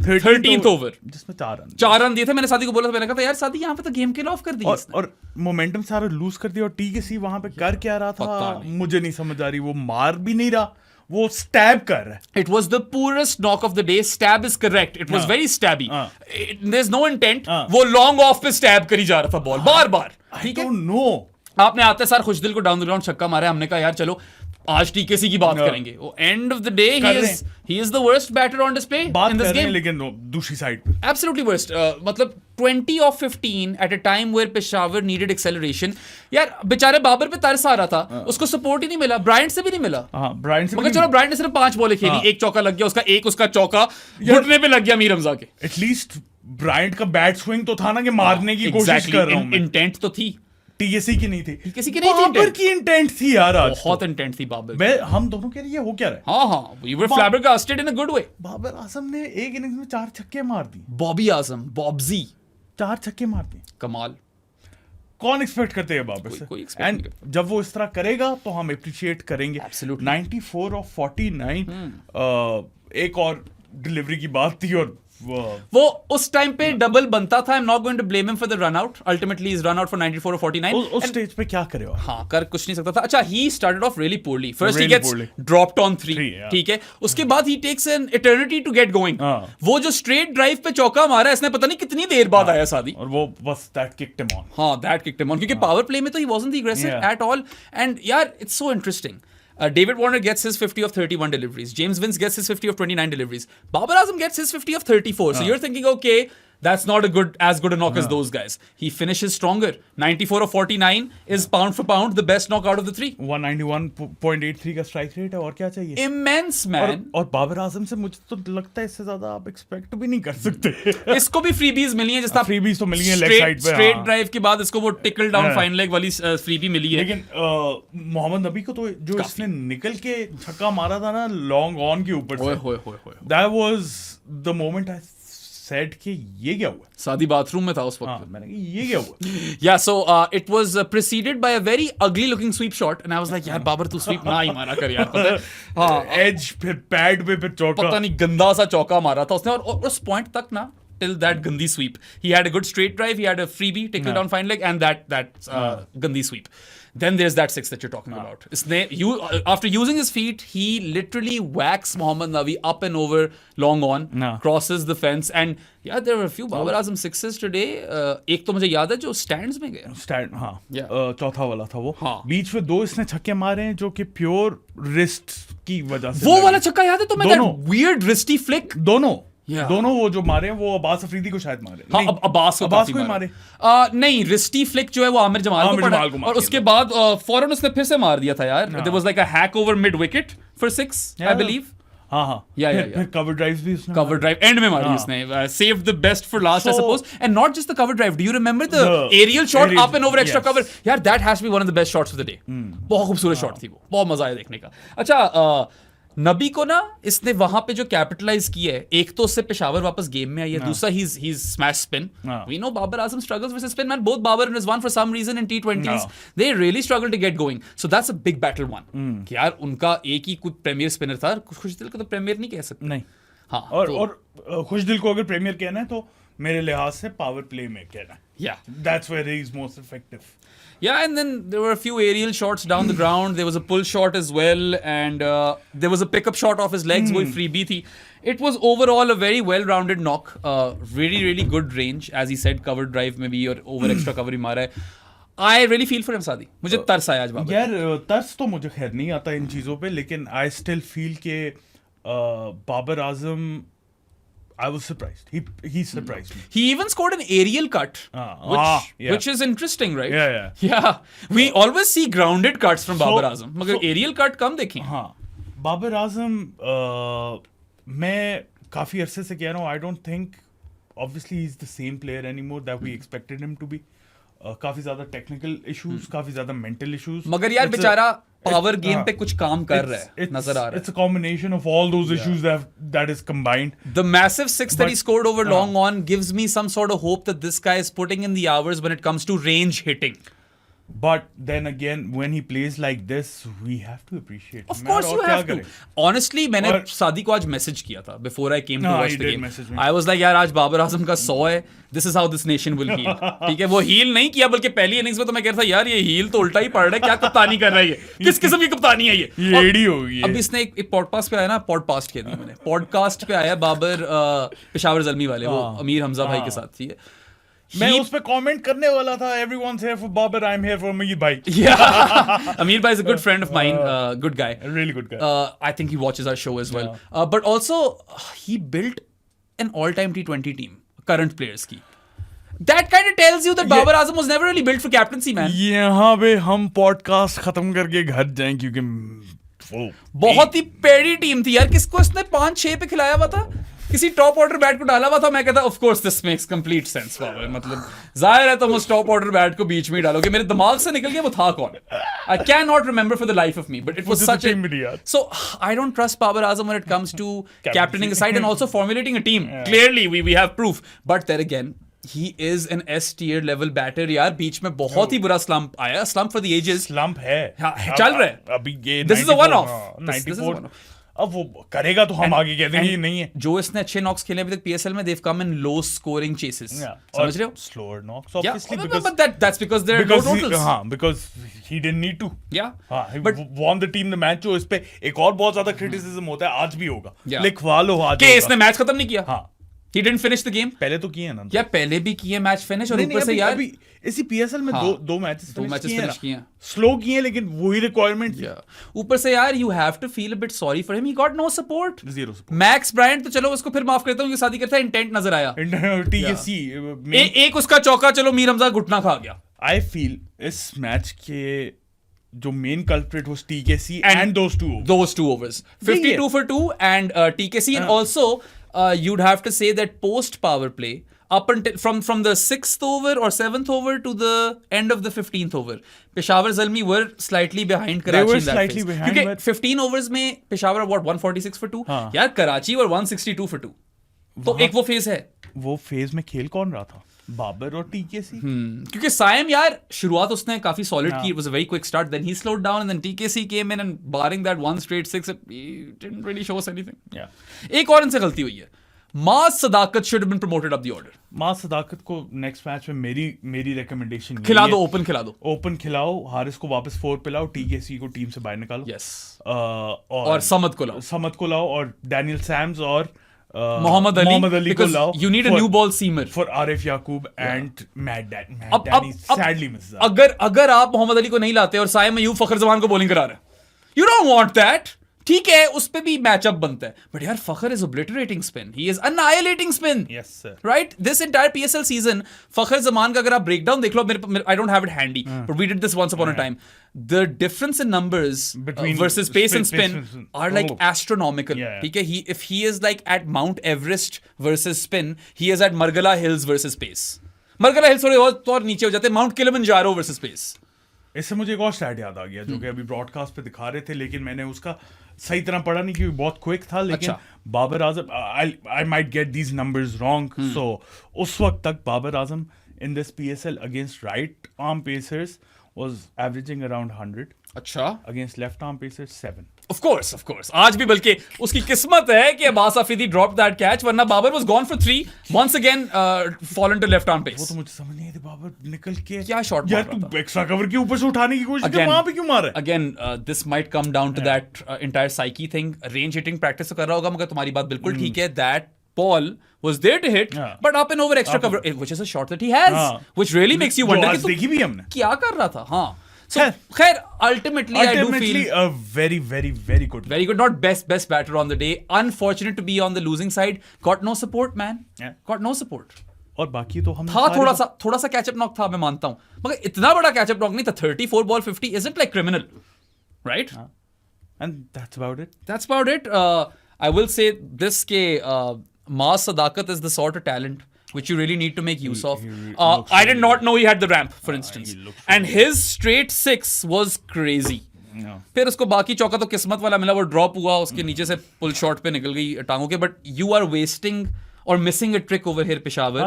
13th ओवर जिसमें 4 रन दिए थे मैंने सादी को बोला था मैंने कहा था यार सादी यहाँ पे तो गेम किल ऑफ कर दिया और मोमेंटम सारा लूज कर दिया और TKC वहां पे कर क्या रहा था मुझे नहीं समझ आ रही वो मार भी नहीं रहा वो स्टैब कर रहा है it was the purest knock of the day stab is correct it was very stabby there is no intent वो लॉन्ग ऑफ पे स्टैब कर ही जा रहा था बॉल बार-बार ठीक है नो आपने आते सार खुशदिल को डाउन द ग्राउंड छक्का मारा हमने कहा यार चलो आज TKC की बात करेंगे वो and of the day he is the worst batter on display in this game लेकिन दूसरी साइड पे absolutely worst मतलब 20 of 15 at a time where Peshawar needed acceleration यार बेचारे बाबर पे तरस आ रहा था उसको सपोर्ट ही नहीं मिला ब्रायंट से भी नहीं मिला ब्रायंट से मगर चलो ब्रायंट ने सिर्फ 5 बॉलें खेली एक चौका लग गया उसका चौका घुटने पे लग गया मीर हमजा के एटलीस्ट ब्रायंट का बैट स्विंग तो था ना कि मारने की कोशिश कर रहा हूं मैं इंटेंट तो थी TKC की नहीं थी TKC की नहीं थी बाबर की इंटेंट थी यार आज बहुत इंटेंट थी बाबर मैं हम दोनों कह रहे हैं हो क्या रहा है हाँ we were flabbergasted in a good way Babar Azam ने एक इनिंग्स में 4 छक्के मार दी बॉबी आजम बॉब्जी 4 छक्के मार दिए कमाल कौन एक्सपेक्ट करते हैं बाबर से एंड जब वो इस तरह करेगा तो हम अप्रिशिएट करेंगे 94 of 49 एक और डिलीवरी की बात थी और वो उस टाइम पे डबल बनता था I am not going to blame him for the run out ultimately is run out for 94 और 49 उस स्टेज पे क्या करे हाँ कर कुछ नहीं सकता था अच्छा he started off really poorly first he gets dropped on 3 ठीक है उसके बाद he takes an eternity to get going वो जो स्ट्रेट ड्राइव पे चौका मारा इसने पता नहीं कितनी देर बाद आया सादी और वो बस दैट किक्ड हिम ऑन हाँ दैट किक्ड हिम ऑन क्योंकि पावर प्ले में तो he wasn't the aggressive at all and यार it's so interesting David Warner gets his 50 of 31 deliveries. James Vince gets his 50 of 29 deliveries. Babar Azam gets his 50 of 34. So you're thinking, okay, That's not as good a knock as those guys. He finishes stronger. 94 of 49 is pound for pound the best knock out of the three. 191.83 का strike rate है, और क्या चाहिए? Immense, man. और बाबर आजम से मुझे तो लगता है इससे ज्यादा आप एक्सपेक्ट भी नहीं कर सकते. इसको भी फ्रीबीज मिली है, जैसे फ्रीबीज तो मिली है लेग साइड पे. स्ट्रेट ड्राइव के बाद इसको वो टिकल डाउन फाइन लेग वाली फ्रीबी मिली है. लेकिन मोहम्मद नबी को तो जो इसने निकल के छक्का मारा था ना लॉन्ग ऑन के ऊपर से, that was the moment I said कि ये क्या हुआ. सादी बाथरूम में था उस वक्त. मैंने कहा ये क्या हुआ. Yeah, so it was preceded by a very ugly looking sweep shot and I was like यार बाबर तू स्वीप ना ही मारा कर यार. पता है हाँ एज फिर पैड पे फिर चौका, पता नहीं गंदा सा चौका मारा था उसने. और उस पॉइंट तक ना till that gandi sweep he had a good straight drive, he had a freebie tickle down fine leg and that gandi sweep. Then there's that six that you're talking about. After using his feet, he literally whacks Mohammad Nabi up and over long on, crosses the fence, and yeah, there were a few Babar Azam sixes today. एक तो मुझे याद है जो stands में गया. Stand, हाँ. चौथा वाला था वो. हाँ. बीच में दो इसने छक्के मारे हैं जो कि प्योर रिस्ट की वजह से. वो वाला छक्का याद है तो मैं that weird wristy flick. दोनों वो जो मारे वो अब्बास अफरीदी को शायद मारे. हाँ, अब्बास को ही मारे. नहीं, रिस्टी फ्लिक जो है वो आमिर जमाल को पड़ा, और उसके बाद फौरन उसने फिर से मार दिया था यार. There was like a hack over mid wicket for 6, I believe. हाँ. फिर कवर ड्राइव्स भी उसने. कवर ड्राइव एंड में मारी उसने. Saved the best for last, I suppose. And not just the cover drive. Do you remember the aerial shot up and over extra cover? यार, that has to be one of the best shots of the day. बहुत खूबसूरत shot थी वो. बहुत मजा आया देखने का. अच्छा, नबी को ना इसने वहां पे जो कैपिटलाइज किया है, एक तो उससे पेशावर वापस गेम में आई है, दूसरा he smash spin. We know Babar Azam struggles with spin, man. Both Babar and Rizwan for some reason in T20s they really struggle to get going. So that's a big battle one. कि यार उनका एक ही कोई प्रीमियर स्पिनर था. खुशदिल को तो प्रीमियर नहीं कह सकते. नहीं. हाँ. और खुशदिल को अगर प्रीमियर कहना है तो मेरे लिहाज से पावर प्ले में कहना है. Yeah. That's where he is most effective. Yeah, and then there were a few aerial shots down the ground. There was a pull shot as well, and there was a pickup shot off his legs. वो freebie थी. It was overall a very well-rounded knock. Really, really good range, as he said. Cover drive में भी और over extra cover ही मारा है. I really feel for him, सादी. मुझे तरस आया आज बाबर. यार तरस तो मुझे खैर नहीं आता इन चीज़ों पे, लेकिन I still feel के Babar Azam, I was surprised. He surprised me. He even scored an aerial cut, which is interesting, right? Yeah. We always see grounded cuts from Babar Azam, मगर aerial cut कम देखें. हाँ. बाबर आजम, मैं काफी अरसे से कह रहा हूँ, I don't think obviously he's the same player anymore that we expected him to be. काफी ज्यादा टेक्निकल इश्यूज, काफी ज्यादा मेंटल इश्यूज. मगर यार बेचारा पावर गेम पे कुछ काम कर रहा है, नजर आ रहा है. It's a combination of all those issues that is combined. The massive six that he scored over long on gives me some sort of hope that this guy is putting in the hours when it comes to range hitting. But then again, when he plays like this, we have to appreciate him. Of course you have to. Honestly, मैंने सादी को आज message किया था before I came to watch the game. I was like, यार आज बाबर आजम का 100 है. This is how this nation will heal. ठीक है, वो हील नहीं किया, बल्कि पहली इनिंग्स में तो मैं कह रहा था यार ये हील तो उल्टा ही पड़ रहा है. क्या कप्तानी कर रहा है ये? किस किस्म की कप्तानी है ये? एडी हो गई है. अब इसने एक पॉडकास्ट पे आया ना, पॉडकास्ट कह दिया मैंने. पॉडकास्ट पे आया बाबर पेशावर जल्मी वाले, वो अमीर हमजा भाई के साथ थी. मैं उस पे कमेंट करने वाला था. Everyone's here for Babar, I'm here for Amir bhai. Yeah, Amir bhai is a good friend of mine, good guy, a really good guy. I think he watches our show as well. But also he built an all-time T20 team, current players की. That kind of tells you that Babar Azam was never really built for captaincy, man. यहाँ पे हम podcast खत्म करके घर जाएं, क्योंकि बहुत ही पेड़ी टीम थी यार. किसको इसने 5-6 पे खिलाया हुआ था? किसी टॉप ऑर्डर बैट को डाला हुआ था. मैं कहता of course this makes complete sense. मतलब जाहिर है तुम उस टॉप ऑर्डर बैट को बीच में ही डालोगे. मेरे दिमाग से निकल गया वो था कौन. I cannot remember for the life of me, but it was such a... So I don't trust Babar Azam when it comes to captaining a side and also formulating a team. Clearly we have proof, but then again he is an S tier level batter यार. बीच में बहुत ही बुरा slump आया. Slump for the ages. Slump है. चल रहा है. अभी ये This is a one off. 94. अब वो करेगा तो हम आगे कह देंगे नहीं है. जो इसने अच्छे नॉक्स खेले अभी तक PSL में, they've come in low scoring chases. समझ रहे हो? Slower knocks obviously, but that's because there are low totals. हाँ, because he didn't need to. Yeah. हाँ, he won the team the match. जो इस पे एक और बहुत ज्यादा criticism होता है, आज भी होगा. लिखवा लो आज. कि इसने मैच खत्म नहीं किया. हाँ. He didn't finish the game. पहले तो किए ना, या पहले भी किए मैच फिनिश, और नहीं, ऊपर नहीं, से यार अभी इसी PSL में दो मैचेस फिनिश किए हैं। स्लो किए हैं, लेकिन वही रिक्वायरमेंट ऊपर से यार you have to feel a bit sorry for him, he got no support, zero Max Bryant तो चलो उसको फिर माफ करता हूँ, शादी करता है, इंटेंट नजर आया, TKC एक उसका चौका, चलो मीर हमजा घुटना खा गया। आई फील इस मैच के जो main culprit was TKC and those two overs 52 for 2 and TKC, and also you'd have to say that post power play up until from the 6th over or 7th over to the end of the 15th over, Peshawar Zalmi were slightly behind Karachi in that phase. क्योंकि 15 overs में Peshawar what 146 for 2, यार Karachi were 162 for 2, तो एक वो phase है। वो phase में खेल कौन रहा था, बाबर और TKC? क्योंकि साइम यार शुरुआत उसने काफी सॉलिड की, it was a very quick start, then he slowed down and then TKC came in and barring that one straight six, he didn't really show us anything. एक और इनसे गलती हुई है, मास सदाकत should have been promoted up the order. मास सदाकत को next match में मेरी recommendation खिला दो, ओपन खिलाओ, हारिस को वापस 4 पिलाओ, TKC को टीम से बाहर निकालो, और समद को लाओ और डैनियल सैम्स और मोहम्मद अली को लाओ, you need a new ball seamer for Arif Yaqub and Matt Danny sadly misses out. अगर आप मोहम्मद अली को नहीं लाते और साइम अयूब फखर जमान को बॉलिंग करा रहे, you don't want that. ठीक है, उस पे भी मैचअप बनता है, बट यार फखर is obliterating spin, he is annihilating spin. Yes sir. Right? This entire PSL season, फखर जमान का अगर आप breakdown देख लो, I don't have it handy, but we did this once upon a time. The difference in numbers versus pace and spin are like astronomical. ठीक है, if he is like at Mount Everest versus spin, he is at Margala Hills versus pace. Margala Hills थोड़े और नीचे हो जाते हैं, Mount Kilimanjaro versus pace. इससे मुझे एक और स्टैट याद आ गया जो कि अभी ब्रॉडकास्ट पे दिखा रहे थे, लेकिन मैंने उसका सही तरह पढ़ा नहीं क्योंकि बहुत क्विक था, लेकिन Babar Azam, I might get these numbers wrong, so उस वक्त तक Babar Azam in this PSL against right arm pacers was averaging around 100. अच्छा, against left arm pacers 7. Of course. आज भी बल्कि उसकी किस्मत है कि अब्बास हफीदी dropped that catch, वरना Babar was gone for 3, once again fallen to left arm pace. वो तो मुझे समझ नहीं आई थी, बाबर निकल के क्या शॉट यार तू एक्स्ट्रा कवर के ऊपर से उठाने की कोशिश कर, वहां पे क्यों मारा? Again, this might come down to that entire psyche thing. Range hitting practice तो कर रहा होगा, मगर तुम्हारी बात बिल्कुल ठीक है, that ball was there to hit, but up and over extra cover, which is a shot that he has, which really makes you wonder कि देखी भी हमने क्या कर रहा था. हाँ, so खैर ultimately I do feel a very good, not best batter on the day. Unfortunate to be on the losing side. Got no support, man. Got no support. और बाकी तो हम था थोड़ा सा कैचअप नॉक था, मैं मानता हूं, मगर इतना बड़ा कैचअप नॉक नहीं था. 34 ball 50 isn't like criminal, right? And that's about it. I will say this ke Maas Sadakat is the sort of talent which you really need to make use of. I did not know he had the ramp, for instance. And his straight 6 was crazy. फिर उसको बाकी चौका तो किस्मत वाला मिला, वो drop हुआ, उसके नीचे से पुल शॉट पे निकल गई टांगों के. But you are wasting or missing a trick over here, Peshawar,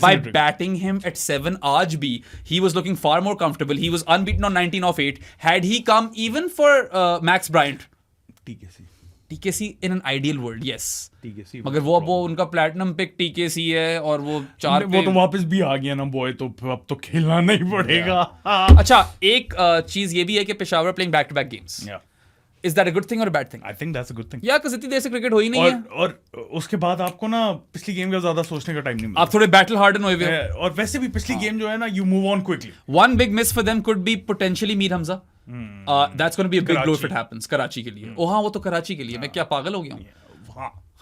by batting him at 7. Aaj bhi, he was looking far more comfortable. He was unbeaten on 19 of 8. Had he come even for Max Bryant, TKC in an ideal world, yes. TKC मगर वो उनका platinum pick TKC है, और वो 4 वो तो वापस भी आ गया ना बॉय, तो अब तो खेलना नहीं पड़ेगा. अच्छा, एक चीज ये भी है कि Peshawar playing back to back games. Is that a good thing or a bad thing? I think that's a good thing. या इतनी देर से क्रिकेट हो ही नहीं है, और उसके बाद आपको ना पिछली गेम का ज्यादा सोचने का टाइम नहीं मिलता. आप थोड़े बैटल हार्डन हुए हुए, और वैसे भी पिछली गेम जो है ना, you move on quickly. One big miss for them could be potentially Mir Hamza. That's going to be a big blow if it happens. Karachi के लिए. हाँ, वो तो कराची के लिए. मैं क्या पागल हो गया हूँ?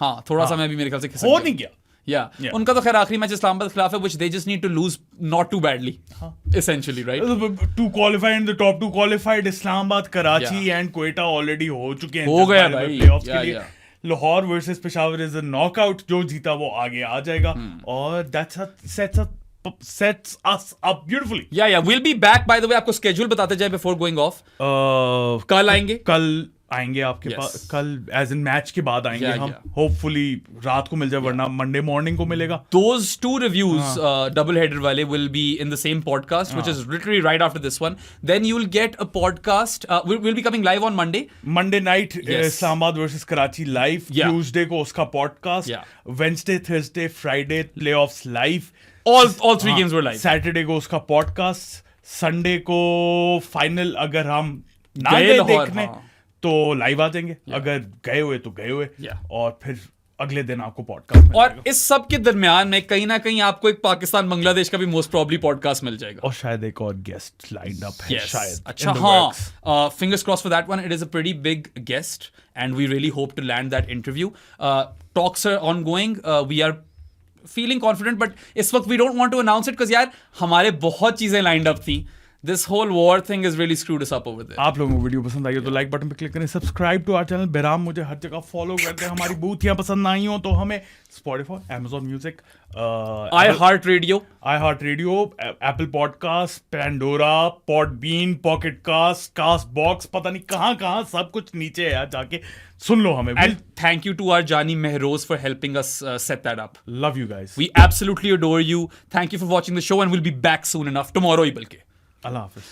हाँ, थोड़ा सा मैं भी मेरे ख्याल से खिसक हो नहीं गया. उनका तो खैर आखिरी मैच इस्लामाबाद के खिलाफ है, which they just need to lose not too badly, essentially, right? To qualify in the top 2 qualified, Islamabad, Karachi and Quetta already हो चुके हैं. हो गया भाई playoffs के लिए. Lahore versus Peshawar is a knockout, जो जीता वो आगे आ जाएगा, और sets us up beautifully. Yeah, we'll be back, by the way. आपको schedule बताते जाए before going off. कल आएंगे आपके पास, कल एज इन मैच के बाद आएंगे हम. होपफुली रात को मिल जाए, वरना मंडे मॉर्निंग को मिलेगा. Those 2 reviews, double header वाले, will be in the same podcast, which is literally right after this one. Then you will get a podcast. We'll be coming live on Monday night. Islamabad versus Karachi live. Tuesday को उसका podcast. Wednesday, Thursday, Friday playoffs live. All 3 games were live. Saturday को उसका podcast. Sunday को final अगर हम ना गए देखने तो लाइव आ जाएंगे, अगर गए हुए तो गए हुए, और फिर अगले दिन आपको पॉडकास्ट और इस सब के दरमियान में कहीं ना कहीं आपको एक पाकिस्तान बांग्लादेश का भी मोस्ट प्रॉब्ली पॉडकास्ट मिल जाएगा और शायद एक और गेस्ट लाइंड अप है शायद अच्छा हाँ fingers crossed for that one. It is a pretty big guest and we really hope to land that interview. Talks are ongoing. We are feeling confident but इस वक्त we don't want to announce it because यार हमारे बहुत चीजें lined up थी. This whole war thing has really screwed us up over there. आप लोगों को वीडियो पसंद आई हो तो लाइक बटन पे क्लिक करें, सब्सक्राइब टू आवर चैनल बेराम मुझे हर जगह फॉलो करते हैं, हमारी बूथियां पसंद आई हो तो हमें Spotify, Amazon Music, iHeartRadio, Apple Podcast, Pandora, Podbean, Pocket Cast, Castbox, पता नहीं कहाँ सब कुछ नीचे है यार, जाके सुन लो हमें. And thank you to our Jani Mehroz for helping us set that up. Love you guys. We absolutely adore you. Thank you for watching the show and we'll be back soon enough tomorrow ही बल्कि. अल्लाह हाफिज.